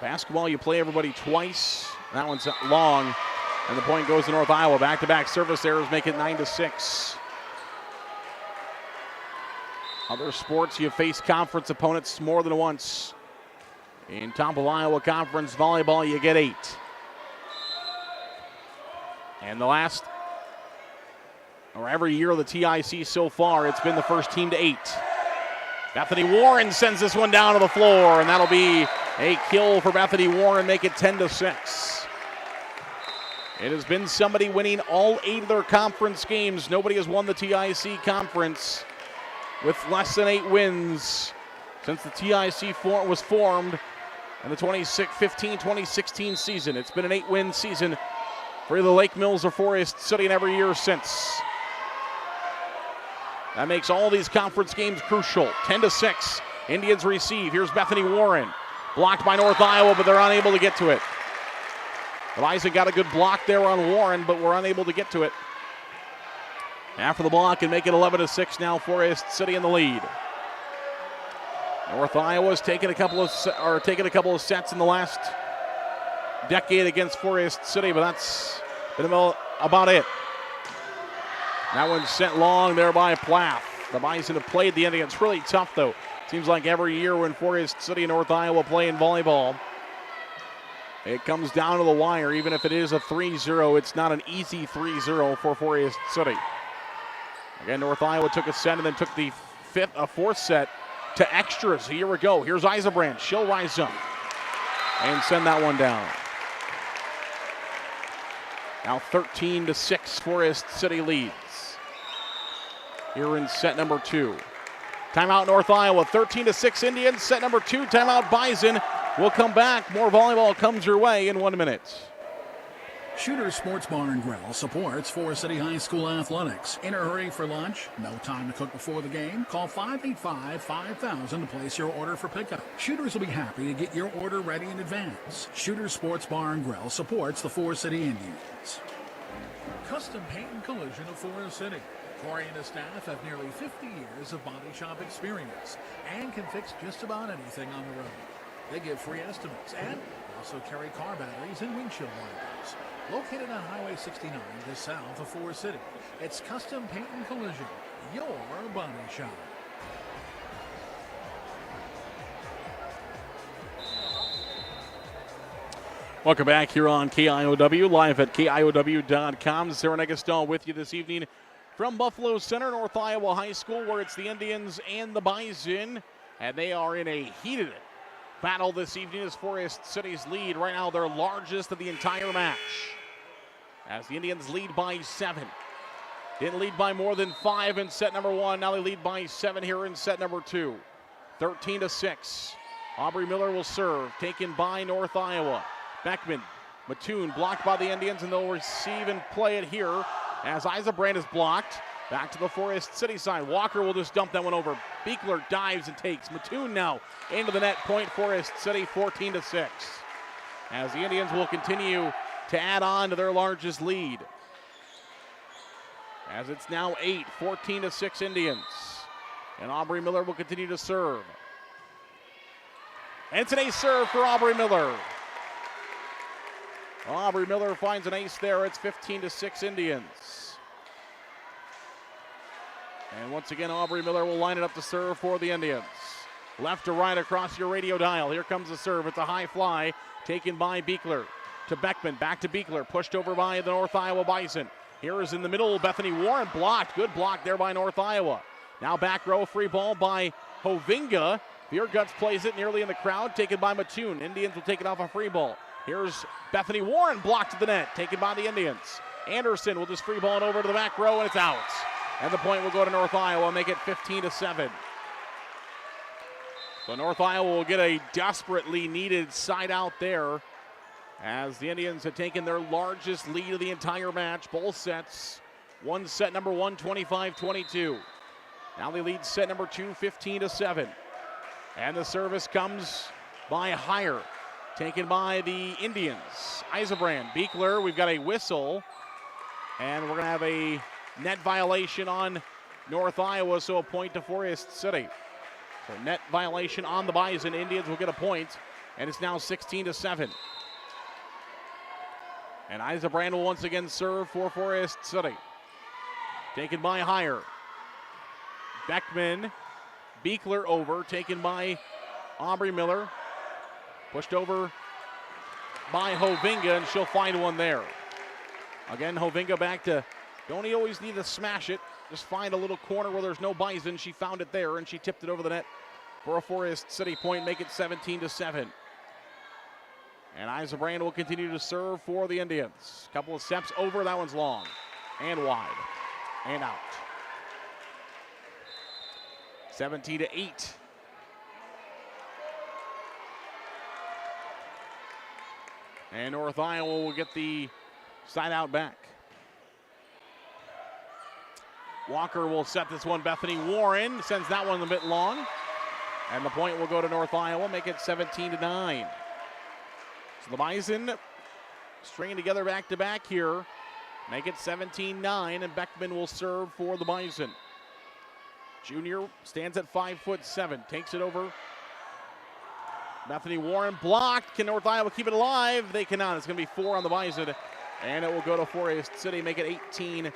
Basketball, you play everybody twice. That one's long, and the point goes to North Iowa. Back-to-back service errors make it 9-6. Other sports, you face conference opponents more than once. In top of Iowa Conference volleyball, you get 8. And the last, or every year of the TIC so far, it's been the first team to 8. Bethany Warren sends this one down to the floor, and that'll be a kill for Bethany Warren, make it 10-6. It has been somebody winning all 8 of their conference games. Nobody has won the TIC conference with less than 8 wins since the TIC was formed in the 2015-2016 season. It's been an 8-win season for either Lake Mills or Forest City in every year since. That makes all these conference games crucial. 10-6, Indians receive. Here's Bethany Warren. Blocked by North Iowa, but they're unable to get to it. The Bison got a good block there on Warren, but we're unable to get to it. After the block and make it 11-6 now, Forest City in the lead. North Iowa's taken a couple of sets in the last decade against Forest City, but that's been about it. That one's sent long there by Plath. The Bison have played the Indians. It's really tough, though. Seems like every year when Forest City and North Iowa play in volleyball, it comes down to the wire. Even if it is a 3-0, it's not an easy 3-0 for Forest City. Again, North Iowa took a set and then took the fourth set to extras. Here we go. Here's Eisenbrand. She'll rise up and send that one down. Now 13-6, Forest City leads. Here in set number 2. Timeout North Iowa, 13-6 Indians. Set number 2, timeout Bison. We'll come back. More volleyball comes your way in 1 minute. Shooter Sports Bar and Grill supports Forest City High School athletics. In a hurry for lunch? No time to cook before the game? Call 585-5000 to place your order for pickup. Shooters will be happy to get your order ready in advance. Shooter Sports Bar and Grill supports the Forest City Indians. Custom Paint and Collision of Forest City. Corey and his staff have nearly 50 years of body shop experience and can fix just about anything on the road. They give free estimates and also carry car batteries and windshield wipers. Located on Highway 69 just south of Forest City, it's Custom Paint and Collision, your body shop. Welcome back here on KIOW, live at KIOW.com. Sarah Negaston with you this evening from Buffalo Center, North Iowa High School, where it's the Indians and the Bison, and they are in a heated battle this evening as Forest City's lead right now, their largest of the entire match. As the Indians lead by 7. Didn't lead by more than 5 in set number 1. Now they lead by 7 here in set number 2. 13-6. Aubrey Miller will serve, taken by North Iowa. Beckman, Mattoon blocked by the Indians, and they'll receive and play it here as Eisenbrand is blocked. Back to the Forest City side. Walker will just dump that one over. Beekler dives and takes. Mattoon now into the net. Point Forest City, 14-6. As the Indians will continue to add on to their largest lead. As it's now 8, 14-6 Indians. And Aubrey Miller will continue to serve. And it's an ace serve for Aubrey Miller. Aubrey Miller finds an ace there. It's 15-6 Indians. And once again, Aubrey Miller will line it up to serve for the Indians. Left to right across your radio dial. Here comes the serve. It's a high fly taken by Beekler. To Beckman, back to Beekler. Pushed over by the North Iowa Bison. Here is in the middle, Bethany Warren blocked. Good block there by North Iowa. Now back row, free ball by Hovinga. Beerguts plays it nearly in the crowd, taken by Mattoon. Indians will take it off a free ball. Here's Bethany Warren blocked to the net, taken by the Indians. Anderson will just free ball it over to the back row, and it's out. And the point will go to North Iowa, make it 15-7. So North Iowa will get a desperately needed side out there as the Indians have taken their largest lead of the entire match. Both sets. One set number 1, 25-22. Now they lead set number 2, 15-7. And the service comes by Heyer, taken by the Indians. Eisenbrand, Beekler, we've got a whistle. And we're going to have a net violation on North Iowa, so a point to Forest City. So net violation on the Bison. Indians will get a point, and it's now 16-7. And Eisenbrand will once again serve for Forest City. Taken by Heyer. Beckman, Beekler over, taken by Aubrey Miller. Pushed over by Hovinga, and she'll find one there. Again, Hovinga back to, don't always need to smash it. Just find a little corner where there's no Bison. She found it there, and she tipped it over the net for a Forest City point, make it 17-7. And Eisenbrand will continue to serve for the Indians. Couple of steps over, that one's long and wide and out. 17-8. And North Iowa will get the side out back. Walker will set this one. Bethany Warren sends that one a bit long. And the point will go to North Iowa, make it 17-9. So the Bison stringing together back-to-back here. Make it 17-9, and Beckman will serve for the Bison. Junior stands at 5'7", takes it over. Bethany Warren blocked. Can North Iowa keep it alive? They cannot. It's going to be 4 on the Bison, and it will go to Forest City, make it 18-9.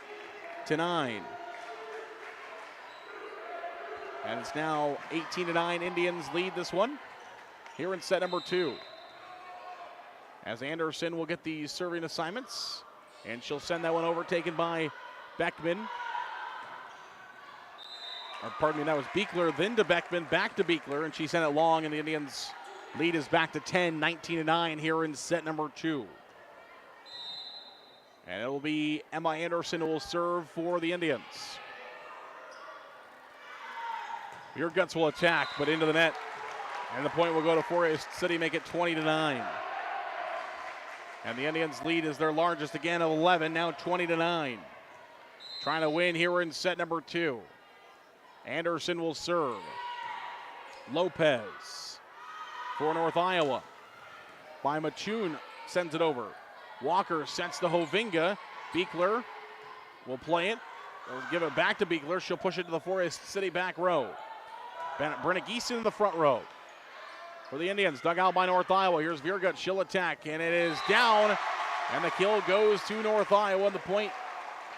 And it's now 18-9. Indians lead this one here in set number 2. As Anderson will get the serving assignments, and she'll send that one over, taken by Beckman. That was Beekler, then to Beckman, back to Beekler, and she sent it long, and the Indians' lead is back to 10, 19-9 here in set number 2. And it will be Emma Anderson who will serve for the Indians. Your Guts will attack, but into the net. And the point will go to Forest City, make it 20-9. And the Indians' lead is their largest again of 11, now 20-9. Trying to win here in set number 2. Anderson will serve. Lopez for North Iowa. By Machun sends it over. Walker sets to Hovinga. Beekler will play it. Will give it back to Beekler. She'll push it to the Forest City back row. Brenna Geeson in the front row. For the Indians, dug out by North Iowa. Here's Viergut. She'll attack, and it is down. And the kill goes to North Iowa. The point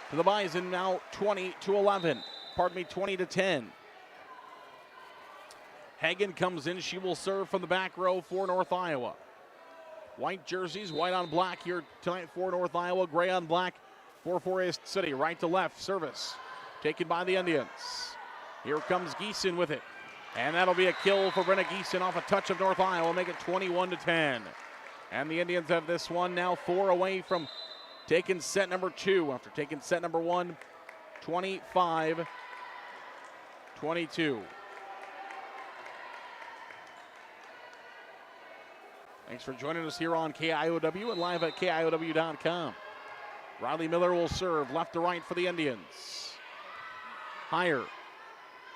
to the Bison now 20-11. 20-10. Hagen comes in. She will serve from the back row for North Iowa. White jerseys, white on black here tonight for North Iowa. Gray on black for Forest City. Right to left service taken by the Indians. Here comes Geeson with it. And that'll be a kill for Brenna Geeson off a touch of North Iowa. Make it 21-10. And the Indians have this one now 4 away from taking set number 2 after taking set number 1, 25-22. Thanks for joining us here on KIOW and live at KIOW.com. Riley Miller will serve left to right for the Indians. Higher.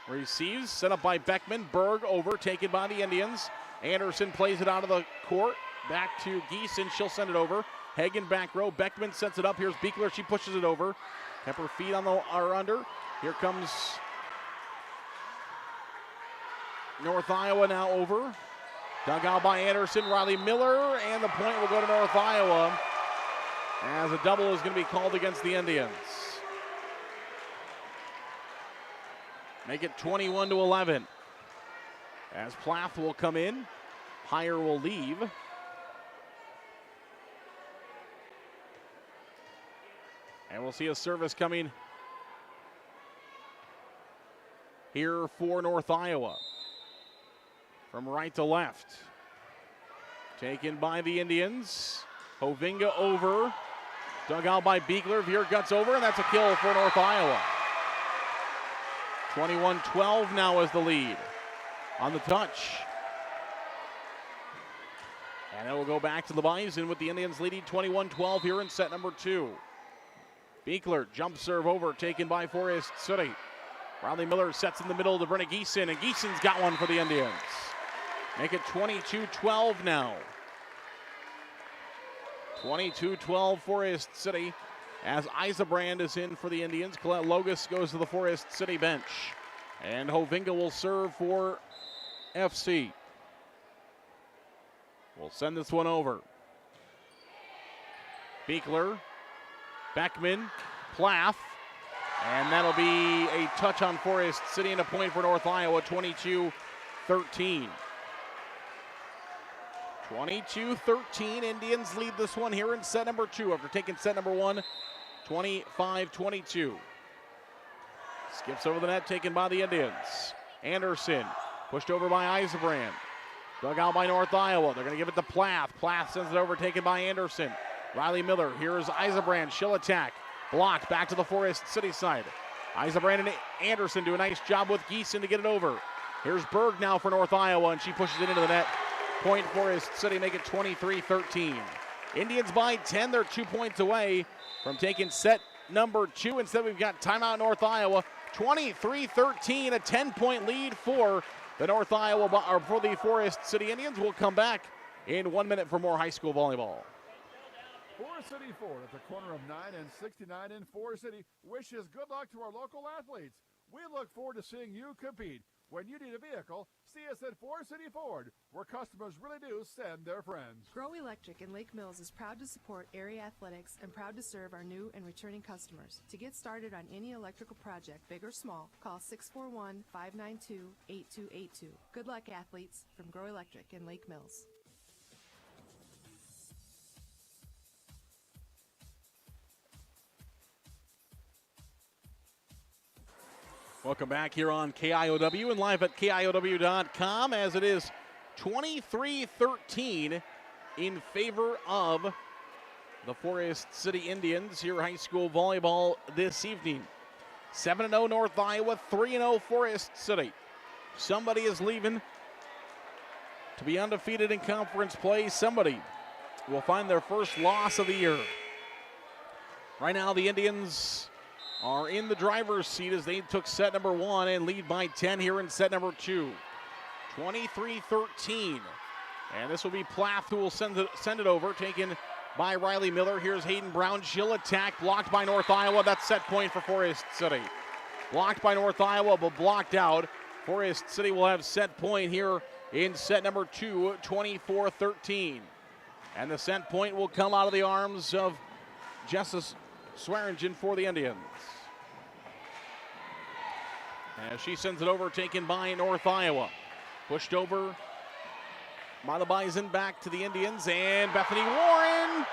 Receives, set up by Beckman. Berg over, taken by the Indians. Anderson plays it out of the court. Back to Geeson, she'll send it over. Hagen back row, Beckman sets it up. Here's Beekler, she pushes it over. Kept her feet on the or under. Here comes North Iowa now over. Dug out by Anderson, Riley Miller, and the point will go to North Iowa as a double is going to be called against the Indians. Make it 21-11. As Plath will come in, Higher will leave. And we'll see a service coming here for North Iowa. From right to left. Taken by the Indians. Hovinga over. Dug out by Beekler. Viergut's over, and that's a kill for North Iowa. 21-12 now is the lead on the touch. And it will go back to the Bison with the Indians leading 21-12 here in set number 2. Beekler, jump serve over, taken by Forest City. Riley Miller sets in the middle to Brenna Geeson, and Geeson's got one for the Indians. Make it 22-12 now. 22-12 Forest City. As Isabrand is in for the Indians, Colette Logus goes to the Forest City bench. And Hovinga will serve for FC. We'll send this one over. Beekler, Beckman, Plath, and that'll be a touch on Forest City and a point for North Iowa, 22-13. 22-13, Indians lead this one here in set number 2 after taking set number 1, 25-22. Skips over the net, taken by the Indians. Anderson, pushed over by Isabrand. Dug out by North Iowa. They're going to give it to Plath. Plath sends it over, taken by Anderson. Riley Miller, here's Isabrand. She'll attack. Blocked back to the Forest City side. Isabrand and Anderson do a nice job with Geeson to get it over. Here's Berg now for North Iowa, and she pushes it into the net. Point Forest City, make it 23-13. Indians by 10. They're 2 points away from taking set number 2. Instead, we've got timeout North Iowa. 23-13, a 10-point lead for the North Iowa, or for the Forest City Indians. We'll come back in 1 minute for more high school volleyball. Forest City Ford at the corner of 9 and 69 in Forest City wishes good luck to our local athletes. We look forward to seeing you compete. When you need a vehicle, see us at Forest City Ford, where customers really do send their friends. Grow Electric in Lake Mills is proud to support area athletics and proud to serve our new and returning customers. To get started on any electrical project, big or small, call 641-592-8282. Good luck, athletes, from Grow Electric in Lake Mills. Welcome back here on KIOW and live at KIOW.com as it is 23-13 in favor of the Forest City Indians here high school volleyball this evening. 7-0 North Iowa, 3-0 Forest City. Somebody is leaving to be undefeated in conference play. Somebody will find their first loss of the year. Right now the Indians are in the driver's seat as they took set number 1 and lead by 10 here in set number 2. 23-13. And this will be Plath who will send it over, taken by Riley Miller. Here's Hayden Brown. She'll attack, blocked by North Iowa. That's set point for Forest City. Blocked by North Iowa, but blocked out. Forest City will have set point here in set number 2, 24-13. And the set point will come out of the arms of Jessica Swearingen for the Indians. As she sends it over, taken by North Iowa. Pushed over by the Bison, back to the Indians, and Bethany Warren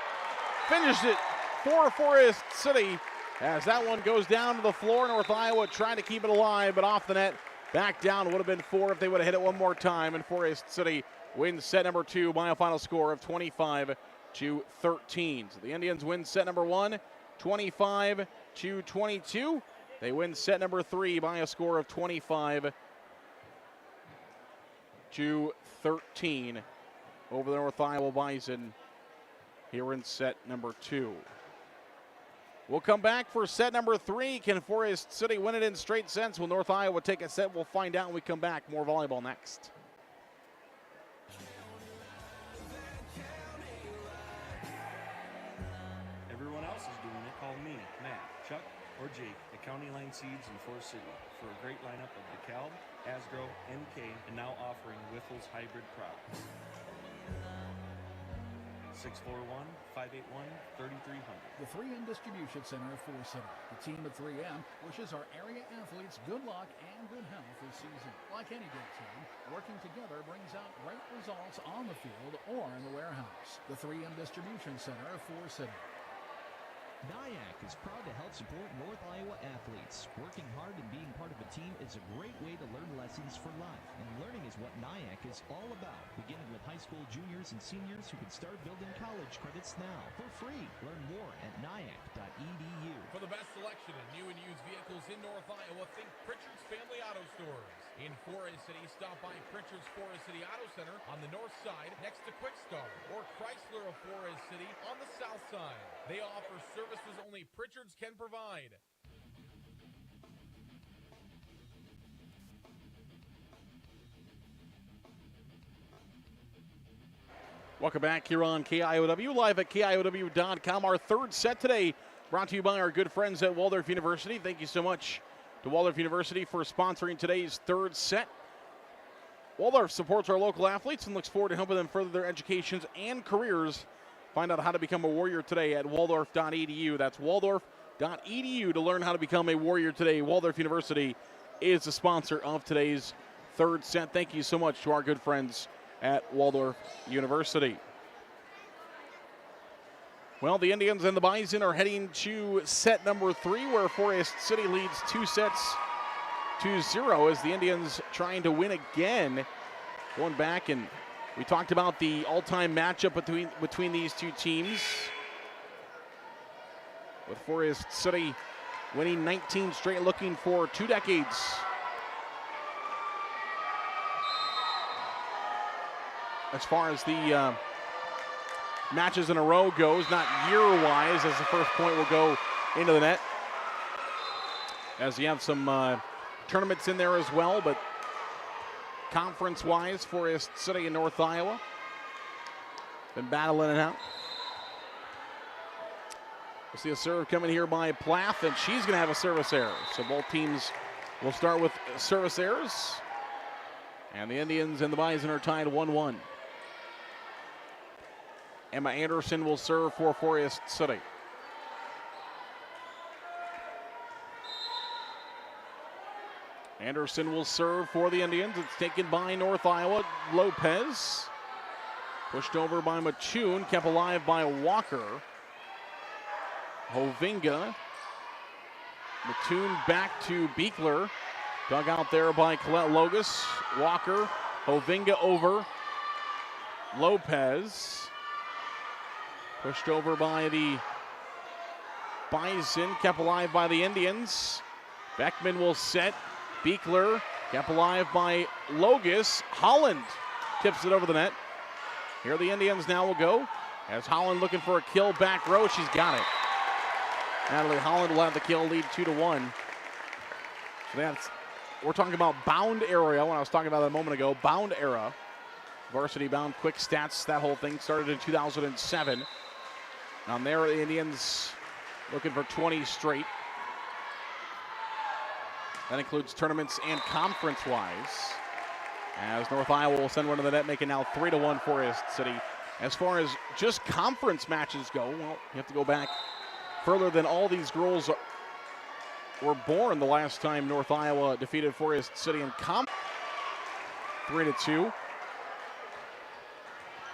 finished it for Forest City. As that one goes down to the floor, North Iowa trying to keep it alive, but off the net, back down. Would have been 4 if they would have hit it one more time, and Forest City wins set number 2 by a final score of 25-13. So the Indians win set number 1, 25-22. They win set number 3 by a score of 25-13 over the North Iowa Bison here in set number 2. We'll come back for set number 3. Can Forest City win it in straight sets? Will North Iowa take a set? We'll find out when we come back. More volleyball next. Everyone else is doing it. Call me, Matt, Chuck, or Jake at County Line Seeds in Forest City for a great lineup of DeKalb, Asgrow, MK, and now offering Wiffles hybrid products. 641-581-3300. The 3M Distribution Center of Forest City. The team at 3M wishes our area athletes good luck and good health this season. Like any good team, working together brings out great results on the field or in the warehouse. The 3M Distribution Center of Forest City. NIAC is proud to help support North Iowa athletes. Working hard and being part of a team is a great way to learn lessons for life. And learning is what NIAC is all about. Beginning with high school juniors and seniors who can start building college credits now for free. Learn more at niac.edu. For the best selection in new and used vehicles in North Iowa, think Pritchard's Family Auto Stores. In Forest City, stop by Pritchard's Forest City Auto Center on the north side next to Quick Start, or Chrysler of Forest City on the south side. They offer services only Pritchard's can provide. Welcome back here on KIOW, live at KIOW.com. Our third set today brought to you by our good friends at Waldorf University. Thank you so much to Waldorf University for sponsoring today's third set. Waldorf supports our local athletes and looks forward to helping them further their educations and careers. Find out how to become a warrior today at waldorf.edu. That's waldorf.edu to learn how to become a warrior today. Waldorf University is the sponsor of today's third set. Thank you so much to our good friends at Waldorf University. Well, the Indians and the Bison are heading to set number 3, where Forest City leads 2-0 as the Indians trying to win again. Going back, and we talked about the all-time matchup between these two teams, with Forest City winning 19 straight, looking for 2 decades. As far as the matches in a row goes, not year-wise, as the first point will go into the net. As you have some tournaments in there as well, but conference-wise, Forest City and North Iowa been battling it out. We'll see a serve coming here by Plath, and she's going to have a service error. So both teams will start with service errors. And the Indians and the Bison are tied 1-1. Emma Anderson will serve for Forest City. Anderson will serve for the Indians. It's taken by North Iowa. Lopez. Pushed over by Mattoon. Kept alive by Walker. Hovinga. Mattoon back to Beekler. Dug out there by Colette Logus. Walker, Hovinga over. Lopez. Pushed over by the Bison. Kept alive by the Indians. Beckman will set. Beekler kept alive by Logus. Holland tips it over the net. Here the Indians now will go. As Holland looking for a kill back row. She's got it. Natalie Holland will have the kill, lead 2-1. So we're talking about bound area when I was talking about that a moment ago. Bound era. Varsity bound quick stats. That whole thing started in 2007. On there, the Indians looking for 20 straight. That includes tournaments and conference-wise. As North Iowa will send one to the net, making now 3-1 Forest City. As far as just conference matches go, well, you have to go back further than all these girls were born the last time North Iowa defeated Forest City in conference. 3-2.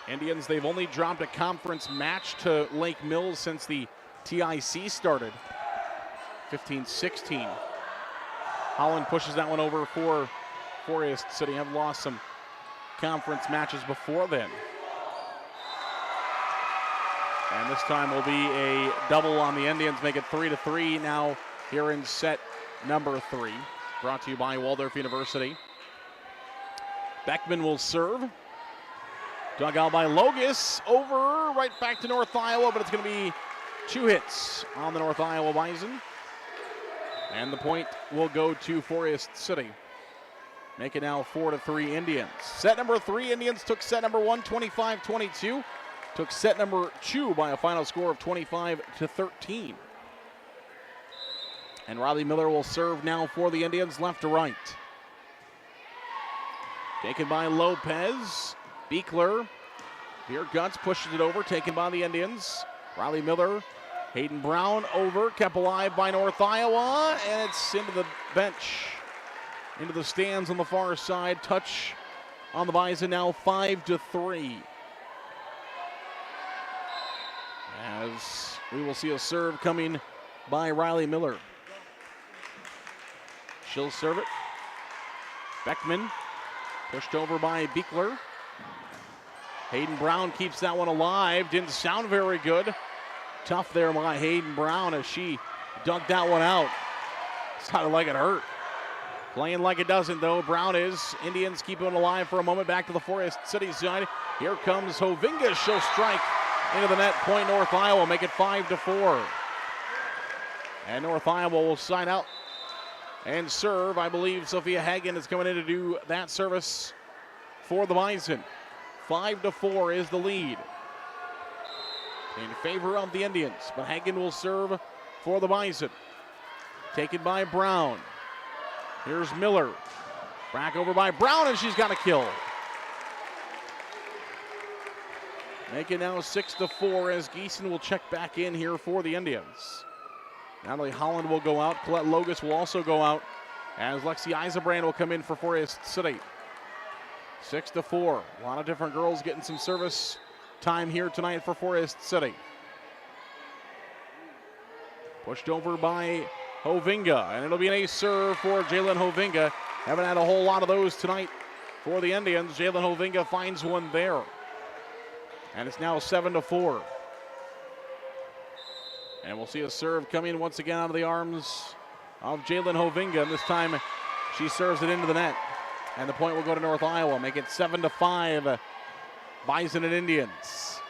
Indians, they've only dropped a conference match to Lake Mills since the TIC started. 15-16. Holland pushes that one over for Forest City. Have lost some conference matches before then. And this time will be a double on the Indians, make it 3-3 now here in set number 3. Brought to you by Waldorf University. Beckman will serve. Dug out by Logus, over, right back to North Iowa, but it's going to be 2 hits on the North Iowa Bison. And the point will go to Forest City. Make it now 4-3 Indians. Set number 3, Indians took set number 1, 25-22. Took set number 2 by a final score of 25-13. And Riley Miller will serve now for the Indians, left to right. Taken by Lopez. Beekler, here Guts pushes it over, taken by the Indians. Riley Miller, Hayden Brown over, kept alive by North Iowa, and it's into the bench, into the stands on the far side. Touch on the Bison now 5-3. As we will see a serve coming by Riley Miller. She'll serve it. Beckman, pushed over by Beekler. Hayden Brown keeps that one alive. Didn't sound very good. Tough there by Hayden Brown as she dug that one out. Sounded like it hurt. Playing like it doesn't, though. Brown is. Indians keep it alive for a moment. Back to the Forest City side. Here comes Hovinga. She'll strike into the net. Point North Iowa. Make it 5-4. And North Iowa will sign out and serve. I believe Sophia Hagen is coming in to do that service for the Bison. 5-4 is the lead in favor of the Indians, but Hagen will serve for the Bison. Taken by Brown. Here's Miller. Back over by Brown, and she's got a kill. Make it now 6-4 as Geeson will check back in here for the Indians. Natalie Holland will go out. Colette Logus will also go out as Lexi Eisenbrand will come in for Forest City. 6-4. A lot of different girls getting some service time here tonight for Forest City. Pushed over by Hovinga, and it'll be an ace serve for Jalen Hovinga. Haven't had a whole lot of those tonight for the Indians. Jalen Hovinga finds one there. And it's now 7-4. And we'll see a serve coming once again out of the arms of Jalen Hovinga. And this time she serves it into the net. And the point will go to North Iowa. Make it 7-5. Bison and Indians.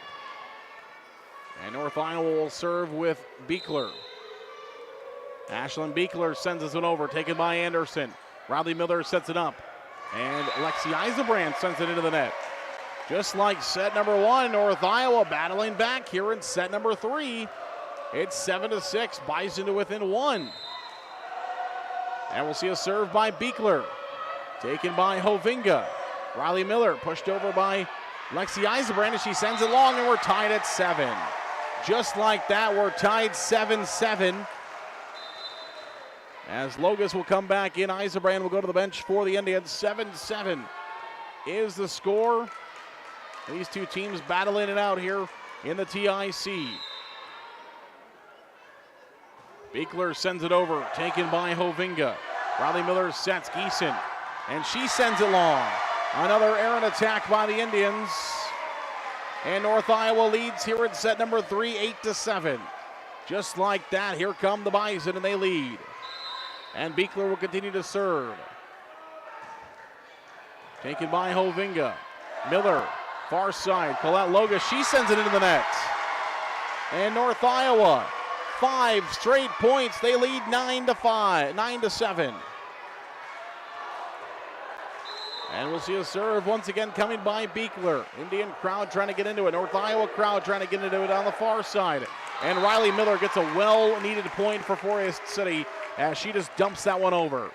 And North Iowa will serve with Beekler. Ashlyn Beekler sends this one over. Taken by Anderson. Riley Miller sets it up. And Lexi Eisenbrand sends it into the net. Just like set number 1, North Iowa battling back here in set number 3. It's 7-6. Bison to within 1. And we'll see a serve by Beekler. Taken by Hovinga. Riley Miller pushed over by Lexi Eisenbrand, and she sends it long, and we're tied at 7. Just like that, we're tied 7-7. As Logus will come back in, Eisenbrand will go to the bench for the Indians. 7-7 is the score. These two teams battling it out here in the TIC. Beekler sends it over, taken by Hovinga. Riley Miller sets Geeson, and she sends it long. Another errant attack by the Indians. And North Iowa leads here in set number 3, 8-7. Just like that, here come the Bison, and they lead. And Beekler will continue to serve. Taken by Hovinga. Miller, far side. Colette Loga, she sends it into the net. And North Iowa, 5 straight points. They lead 9-7. And we'll see a serve once again coming by Beekler. Indian crowd trying to get into it. North Iowa crowd trying to get into it on the far side. And Riley Miller gets a well-needed point for Forest City as she just dumps that one over.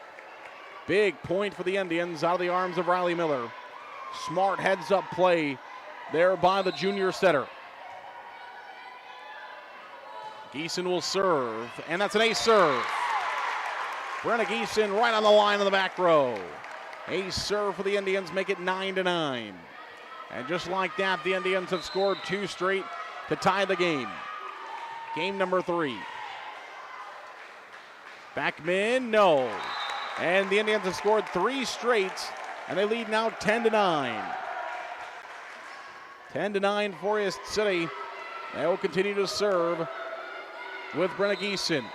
Big point for the Indians out of the arms of Riley Miller. Smart heads-up play there by the junior setter. Geeson will serve, and that's an ace serve. Brenna Geeson right on the line in the back row. Ace serve for the Indians, make it 9-9. And just like that, the Indians have scored 2 straight to tie the game. Game number 3. Backman, no. And the Indians have scored 3 straight, and they lead now 10-9. 10-9 Forest City. They will continue to serve with Brenna Geeson.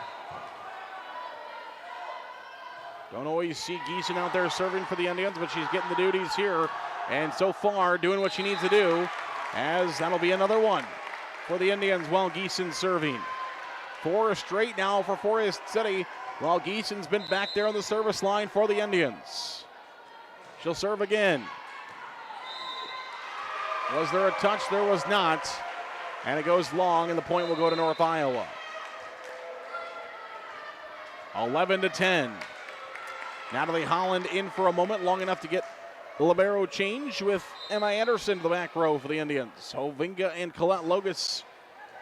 Don't always see Geeson out there serving for the Indians, but she's getting the duties here. And so far, doing what she needs to do, as that'll be another one for the Indians while Geeson's serving. 4 straight now for Forest City, while Geeson's been back there on the service line for the Indians. She'll serve again. Was there a touch? There was not. And it goes long, and the point will go to North Iowa. 11-10. Natalie Holland in for a moment, long enough to get the libero change with Emma Anderson to the back row for the Indians. Hovinga and Colette Logus,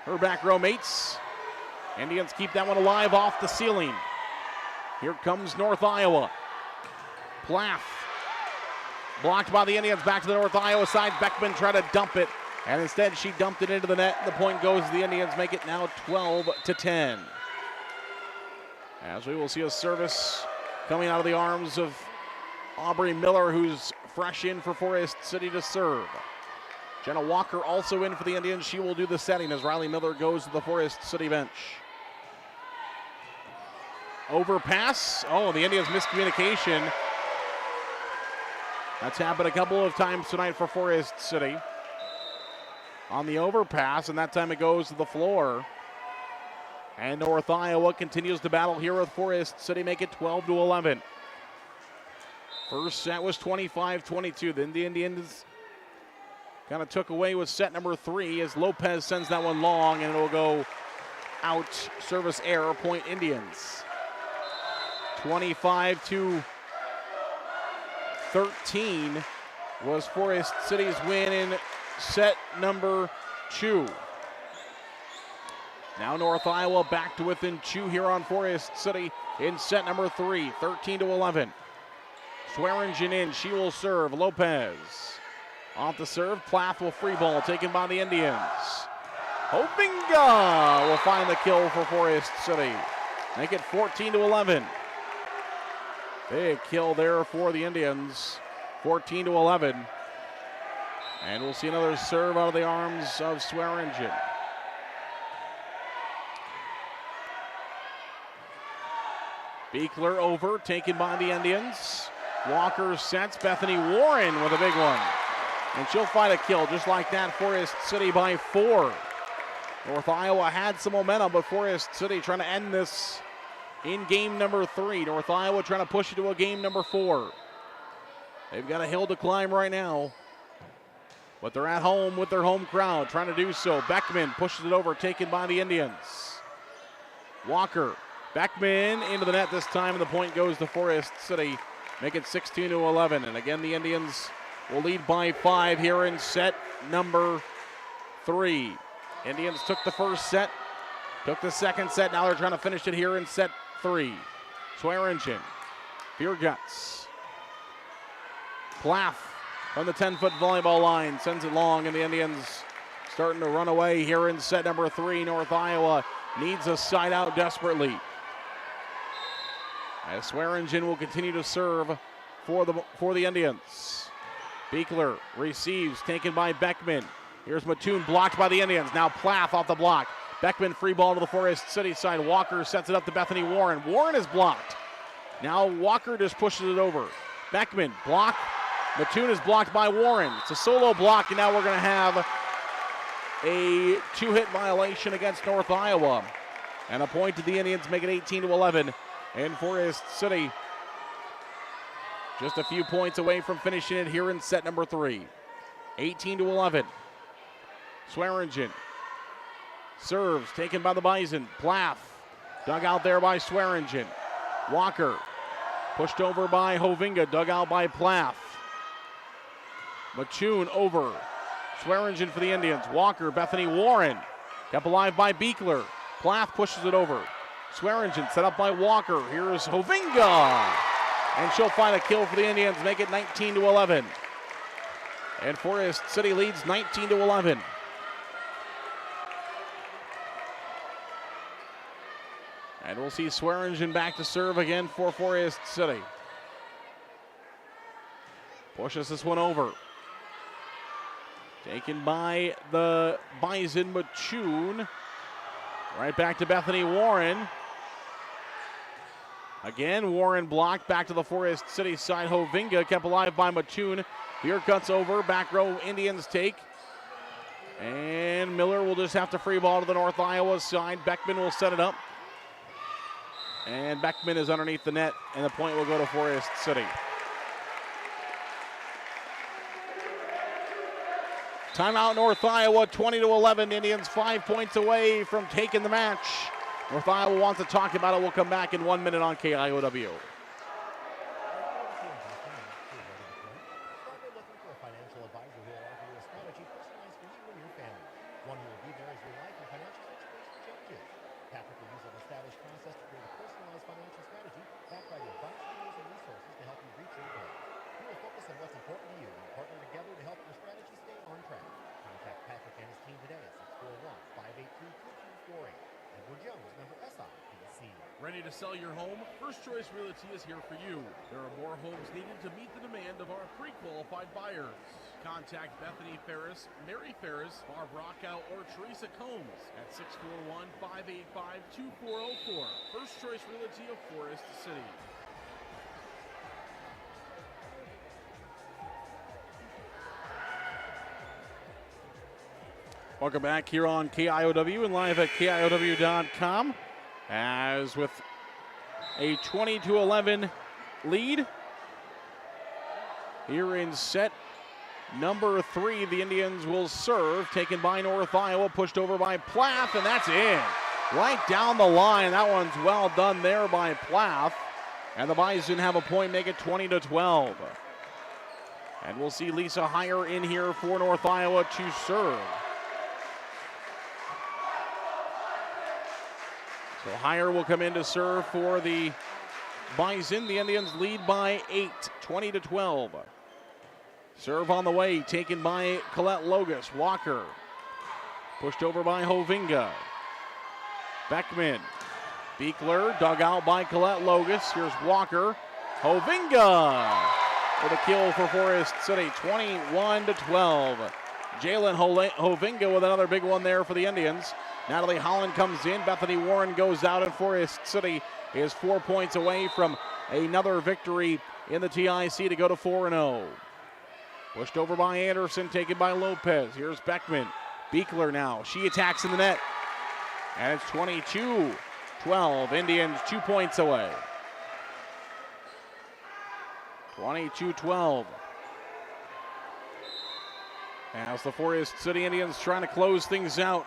her back row mates. Indians keep that one alive off the ceiling. Here comes North Iowa. Plath blocked by the Indians, back to the North Iowa side. Beckman tried to dump it, and instead she dumped it into the net. The point goes to the Indians, make it now 12-10. As we will see a service coming out of the arms of Aubrey Miller, who's fresh in for Forest City to serve. Jenna Walker also in for the Indians. She will do the setting as Riley Miller goes to the Forest City bench. Overpass. Oh, the Indians miscommunication. That's happened a couple of times tonight for Forest City. On the overpass, and that time it goes to the floor. And North Iowa continues to battle here with Forest City, make it 12-11. First set was 25-22. Then the Indians kind of took away with set number 3 as Lopez sends that one long, and it'll go out. Service error, point Indians. 25-13 was Forest City's win in set number 2. Now North Iowa back to within 2 here on Forest City in set number 3, 13-11. Swearingen in, she will serve. Lopez off the serve. Plath will free ball, taken by the Indians. Hovinga will find the kill for Forest City. Make it 14-11. Big kill there for the Indians, 14-11. And we'll see another serve out of the arms of Swearingen. Beekler over, taken by the Indians. Walker sets. Bethany Warren with a big one. And she'll find a kill just like that. Forest City by 4. North Iowa had some momentum, but Forest City trying to end this in game number 3. North Iowa trying to push it to a game number 4. They've got a hill to climb right now, but they're at home with their home crowd trying to do so. Beckman pushes it over, taken by the Indians. Walker. Beckman into the net this time, and the point goes to Forest City. Make it 16-11. And again, the Indians will lead by 5 here in set number 3. Indians took the first set, took the second set. Now they're trying to finish it here in set 3. Swearingen, Beer Guts. Plath from the 10-foot volleyball line sends it long, and the Indians starting to run away here in set number 3. North Iowa needs a side out desperately. as Swearingen will continue to serve for the Indians. Beekler receives, taken by Beckman. Here's Mattoon, blocked by the Indians. Now Plath off the block. Beckman free ball to the Forest City side. Walker sets it up to Bethany Warren. Warren is blocked. Now Walker just pushes it over. Beckman block. Mattoon is blocked by Warren. It's a solo block, and now we're going to have a 2-hit violation against North Iowa. And a point to the Indians, make it 18-11. And Forest City just a few points away from finishing it here in set number 3. 18-11. Swearingen serves, taken by the Bison. Plath, dug out there by Swearingen. Walker, pushed over by Hovinga, dug out by Plath. Mattoon over. Swearingen for the Indians. Walker, Bethany Warren, kept alive by Beekler. Plath pushes it over. Swearingen set up by Walker. Here's Hovinga. And she'll find a kill for the Indians, make it 19-11. And Forest City leads 19-11. And we'll see Swearingen back to serve again for Forest City. Pushes this one over. Taken by the Bison. Mattoon. Right back to Bethany Warren. Again, Warren blocked back to the Forest City side. Hovinga kept alive by Mattoon. Here cuts over. Back row Indians take. And Miller will just have to free ball to the North Iowa side. Beckman will set it up. And Beckman is underneath the net, and the point will go to Forest City. Timeout North Iowa, 20-11. Indians 5 points away from taking the match. North Iowa wants to talk about it. We'll come back in 1 minute on KIOW. Ready to sell your home? First Choice Realty is here for you. There are more homes needed to meet the demand of our pre-qualified buyers. Contact Bethany Ferris, Mary Ferris, Barb Rockow, or Teresa Combs at 641-585-2404. First Choice Realty of Forest City. Welcome back here on KIOW and live at KIOW.com. As with a 20-11 lead here in set number 3, the Indians will serve, taken by North Iowa, pushed over by Plath, and that's in. Right down the line. That one's well done there by Plath. And the Bison have a point, make it 20-12. And we'll see Lisa Heyer in here for North Iowa to serve. So Heyer will come in to serve for the Bison. The Indians lead by 8, 20-12. Serve on the way, taken by Colette Logus. Walker, pushed over by Hovinga. Beckman, Beekler, dug out by Colette Logus. Here's Walker. Hovinga with a kill for Forest City, 21-12. Jalen Hovinga with another big one there for the Indians. Natalie Holland comes in. Bethany Warren goes out, and Forest City is 4 points away from another victory in the TIC to go to 4-0. Pushed over by Anderson, taken by Lopez. Here's Beckman. Beekler now. She attacks in the net. And it's 22-12. Indians 2 points away. 22-12. As the Forest City Indians trying to close things out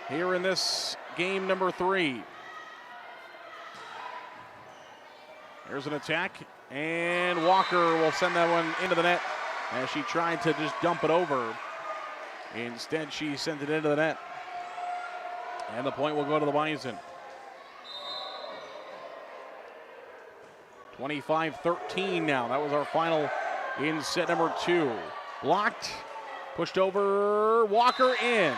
here in this game number 3. There's an attack, and Walker will send that one into the net as she tried to just dump it over. Instead, she sent it into the net. And the point will go to the Bison. 25-13 now. That was our final in set number 2. Blocked, pushed over, Walker in.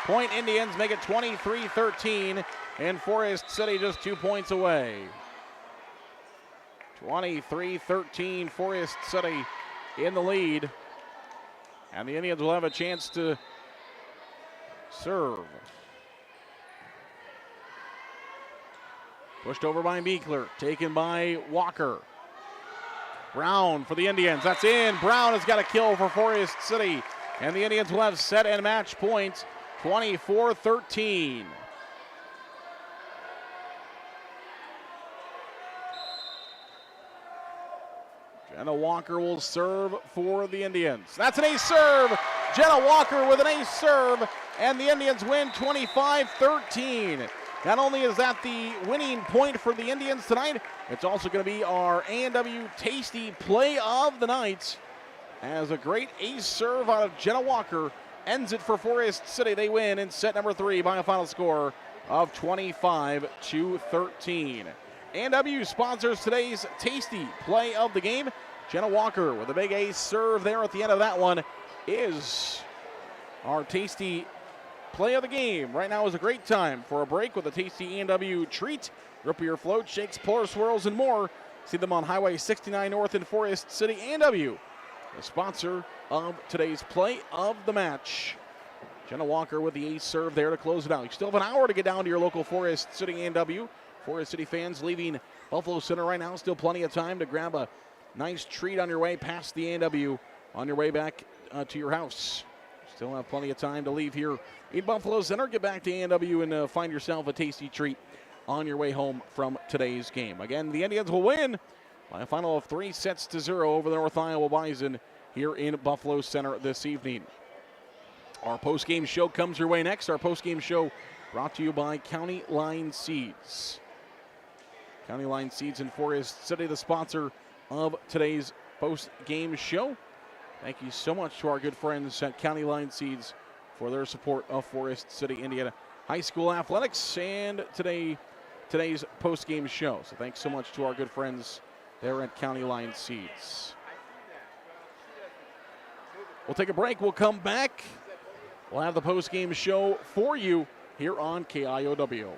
Point Indians make it 23-13, and Forest City just 2 points away. 23-13, Forest City in the lead. And the Indians will have a chance to serve. Pushed over by Meekler, taken by Walker. Brown for the Indians, that's in. Brown has got a kill for Forest City. And the Indians will have set and match points, 24-13. Jenna Walker will serve for the Indians. That's an ace serve. Jenna Walker with an ace serve, and the Indians win 25-13. Not only is that the winning point for the Indians tonight, it's also going to be our A&W Tasty Play of the Night, as a great ace serve out of Jenna Walker ends it for Forest City. They win in set number 3 by a final score of 25-13. A&W sponsors today's Tasty Play of the game. Jenna Walker with a big ace serve there at the end of that one is our Tasty Play of the game. Right now is a great time for a break with a tasty A&W treat. Root beer float, shakes, polar swirls, and more. See them on Highway 69 North in Forest City. A&W, the sponsor of today's play of the match. Jenna Walker with the ace serve there to close it out. You still have an hour to get down to your local Forest City A&W. Forest City fans leaving Buffalo Center right now. Still plenty of time to grab a nice treat on your way past the A&W on your way back to your house. Still have plenty of time to leave here in Buffalo Center. Get back to A&W and find yourself a tasty treat on your way home from today's game. Again, the Indians will win by a final of 3-0 over the North Iowa Bison here in Buffalo Center this evening. Our post-game show comes your way next. Our post-game show brought to you by County Line Seeds. County Line Seeds in Forest City, the sponsor of today's post-game show. Thank you so much to our good friends at County Line Seeds for their support of Forest City, Indiana high school athletics and today's post-game show. So thanks so much to our good friends there at County Line Seeds. We'll take a break. We'll come back. We'll have the post-game show for you here on KIOW.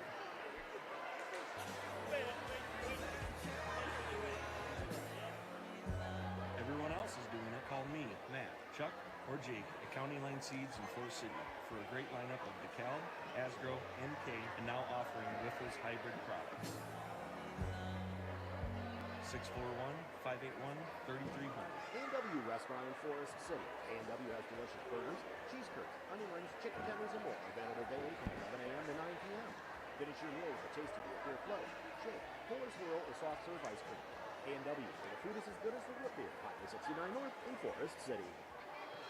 Everyone else is doing it. Call me, Matt, Chuck, or Jake at County Line Seeds in Forest City for a great lineup of DeKalb, Asgrow, MK, and now offering Whiffles hybrid products. 641-581-3300. A&W Restaurant in Forest City. A&W has delicious burgers, cheese curds, onion rings, chicken tenders, and more. Available daily from 11 a.m. to 9 p.m. Finish your meal with a tasty beer float, shake, polar swirl, or soft serve ice cream. A&W, where the food is as good as the root beer. Highway 69 North in Forest City.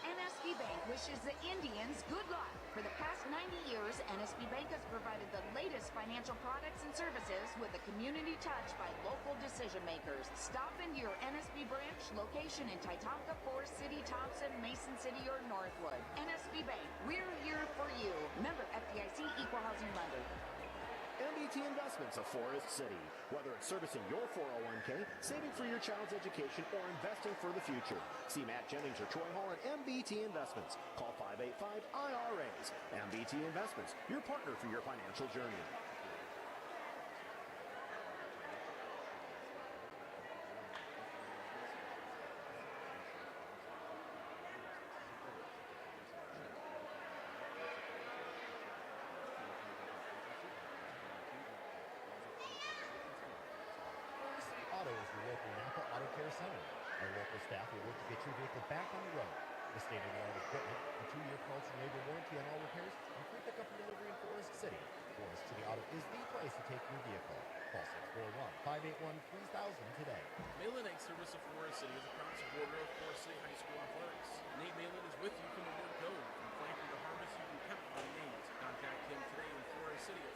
NSB Bank wishes the Indians good luck. For the past 90 years, NSB Bank has provided the latest financial products and services with a community touch by local decision makers. Stop into your NSB branch location in Titanca, Forest City, Thompson, Mason City, or Northwood. NSB Bank, we're here for you. Member FDIC Equal Housing Lender. MBT Investments of Forest City. Whether it's servicing your 401k, saving for your child's education, or investing for the future. See Matt Jennings or Troy Hall at MBT Investments. Call 585-IRAs. MBT Investments, your partner for your financial journey. Auto is your local Napa Auto Care Center. Our local staff will work to get your vehicle back on the road. The state-of-the-art equipment, a 2-year parts and labor warranty on all repairs, and free pickup and delivery in Forest City. Forest City Auto is the place to take your vehicle. Call 641-581-3000 today. Malin Egg Service of Forest City is a proud supporter of Forest City High School athletics. Nate Malin is with you from the word go. From planting to harvest, you can count on Nate. Contact him today in Forest City at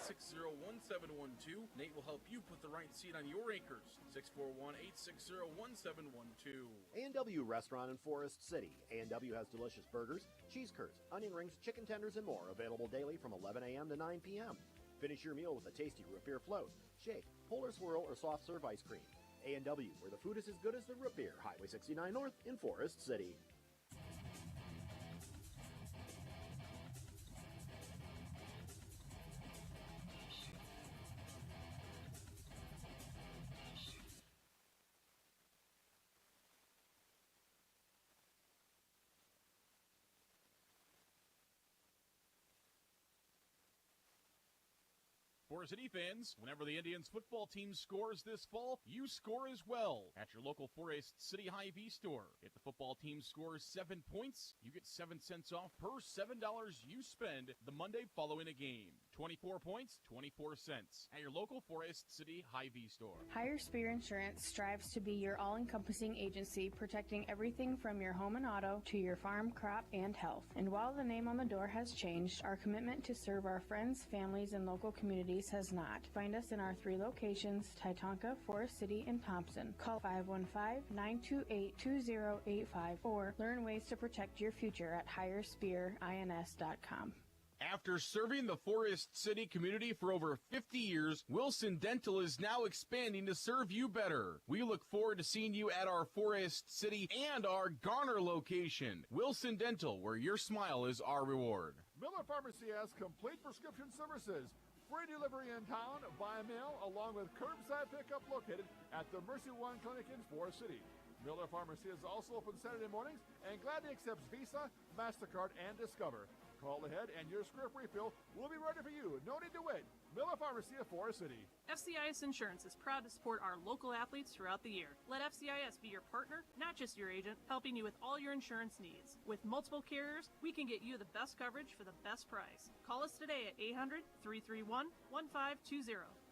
641-860-1712. Nate will help you put the right seed on your acres. 641-860-1712. A&W Restaurant in Forest City. A&W has delicious burgers, cheese curds, onion rings, chicken tenders, and more. Available daily from 11 a.m. to 9 p.m. Finish your meal with a tasty root beer float, shake, polar swirl, or soft serve ice cream. A&W, where the food is as good as the root beer. Highway 69 North in Forest City. Forest City fans, whenever the Indians football team scores this fall, you score as well at your local Forest City Hy-Vee store. If the football team scores 7 points, you get 7 cents off per $7 you spend the Monday following a game. 24 points, 24 cents at your local Forest City Hy-Vee store. Higher Spear Insurance strives to be your all-encompassing agency, protecting everything from your home and auto to your farm, crop, and health. And while the name on the door has changed, our commitment to serve our friends, families, and local communities has not. Find us in our 3 locations, Titonka, Forest City, and Thompson. Call 515-928-2085 or learn ways to protect your future at higherspearins.com. After serving the Forest City community for over 50 years, Wilson Dental is now expanding to serve you better. We look forward to seeing you at our Forest City and our Garner location. Wilson Dental, where your smile is our reward. Miller Pharmacy has complete prescription services. Free delivery in town, by mail, along with curbside pickup located at the Mercy One Clinic in Forest City. Miller Pharmacy is also open Saturday mornings and gladly accepts Visa, MasterCard, and Discover. Call ahead and your script refill will be ready for you. No need to wait. Miller Pharmacy of Forest City. FCIS Insurance is proud to support our local athletes throughout the year. Let FCIS be your partner, not just your agent, helping you with all your insurance needs. With multiple carriers, we can get you the best coverage for the best price. Call us today at 800-331-1520.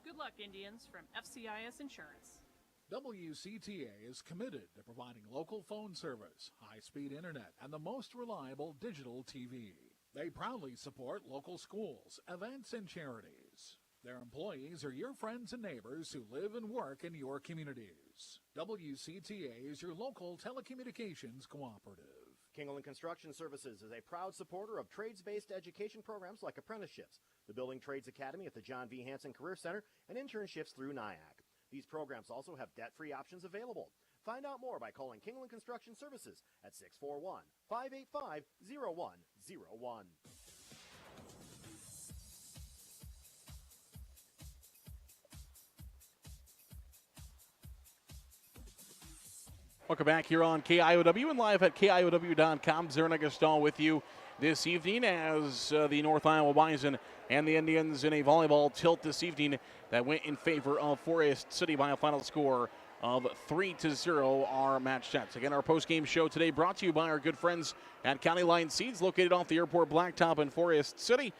Good luck, Indians, from FCIS Insurance. WCTA is committed to providing local phone service, high-speed internet, and the most reliable digital TV. They proudly support local schools, events, and charities. Their employees are your friends and neighbors who live and work in your communities. WCTA is your local telecommunications cooperative. Kingland Construction Services is a proud supporter of trades-based education programs like apprenticeships, the Building Trades Academy at the John V. Hansen Career Center, and internships through NIAC. These programs also have debt-free options available. Find out more by calling Kingland Construction Services at 641-585-0101. Welcome back here on KIOW and live at KIOW.com. Zerna Gaston with you this evening as the North Iowa Bison and the Indians in a volleyball tilt this evening that went in favor of Forest City by a final score of 3-0 our match sets. Again, our post-game show today brought to you by our good friends at County Line Seeds, located off the airport blacktop in Forest City.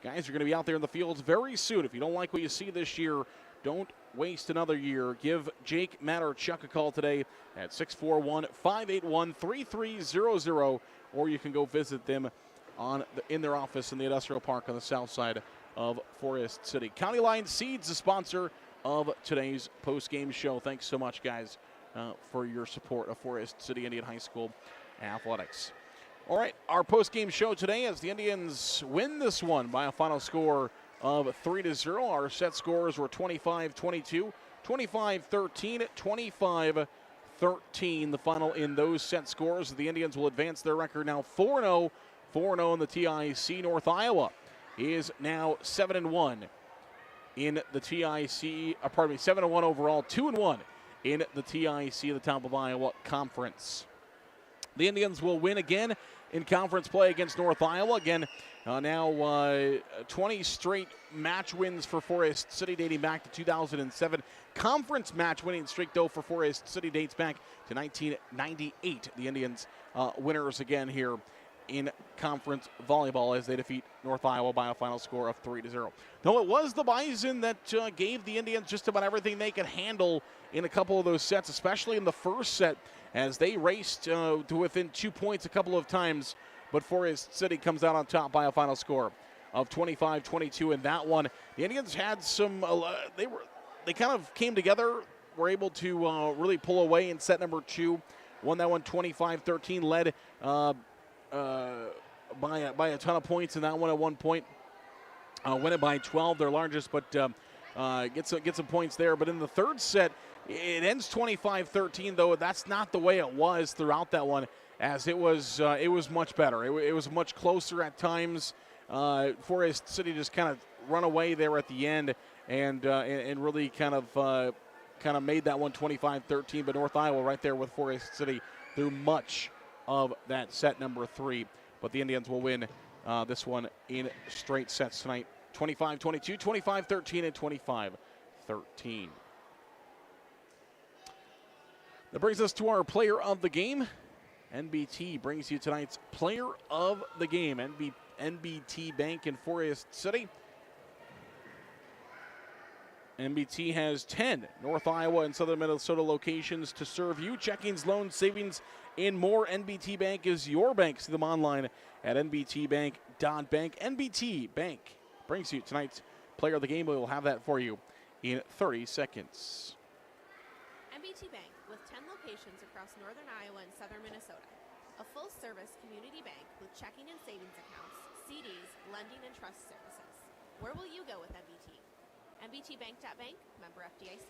Guys are going to be out there in the fields very soon. If you don't like what you see this year, don't waste another year. Give Jake, Matt, or Chuck a call today at 641-581-3300, or you can go visit them in their office in the Industrial Park on the south side of Forest City. County Line Seeds, the sponsor of today's post-game show. Thanks so much, guys, for your support of Forest City Indian High School athletics. All right, our post-game show today as the Indians win this one by a final score of 3-0. Our set scores were 25-22, 25-13, 25-13. The final in those set scores. The Indians will advance their record now 4-0, 4-0 in the TIC. North Iowa is now 7-1 in the TIC, 7-1 overall, 2-1 in the TIC, the top of Iowa Conference. The Indians will win again in conference play against North Iowa. Again, now 20 straight match wins for Forest City dating back to 2007. Conference match winning streak, though, for Forest City dates back to 1998. The Indians winners again here in conference volleyball as they defeat North Iowa by a final score of 3-0. Though it was the Bison that gave the Indians just about everything they could handle in a couple of those sets, especially in the first set as they raced to within 2 points a couple of times, but Forest City comes out on top by a final score of 25-22 in that one. The Indians had some, they kind of came together, were able to really pull away in set number 2, won that one 25-13, led by a ton of points in that one at one point. Win it by 12, their largest, but get some points there. But in the third set, it ends 25-13, though that's not the way it was throughout that one, as it was much better. It was much closer at times. Forest City just kind of run away there at the end and really kind of made that one 25-13. But North Iowa right there with Forest City through much of that set number 3. But the Indians will win this one in straight sets tonight, 25-22, 25-13, and 25-13. That brings us to our player of the game. NBT brings you tonight's player of the game. NBT Bank in Forest City. NBT has 10 North Iowa and Southern Minnesota locations to serve you. Checkings, loans, savings, and more. NBT Bank is your bank. See them online at nbtbank.bank. NBT Bank brings you tonight's player of the game. We will have that for you in 30 seconds. NBT Bank, with 10 locations across northern Iowa and southern Minnesota. A full-service community bank with checking and savings accounts, CDs, lending, and trust services. Where will you go with NBT? NBTbank.bank, member FDIC.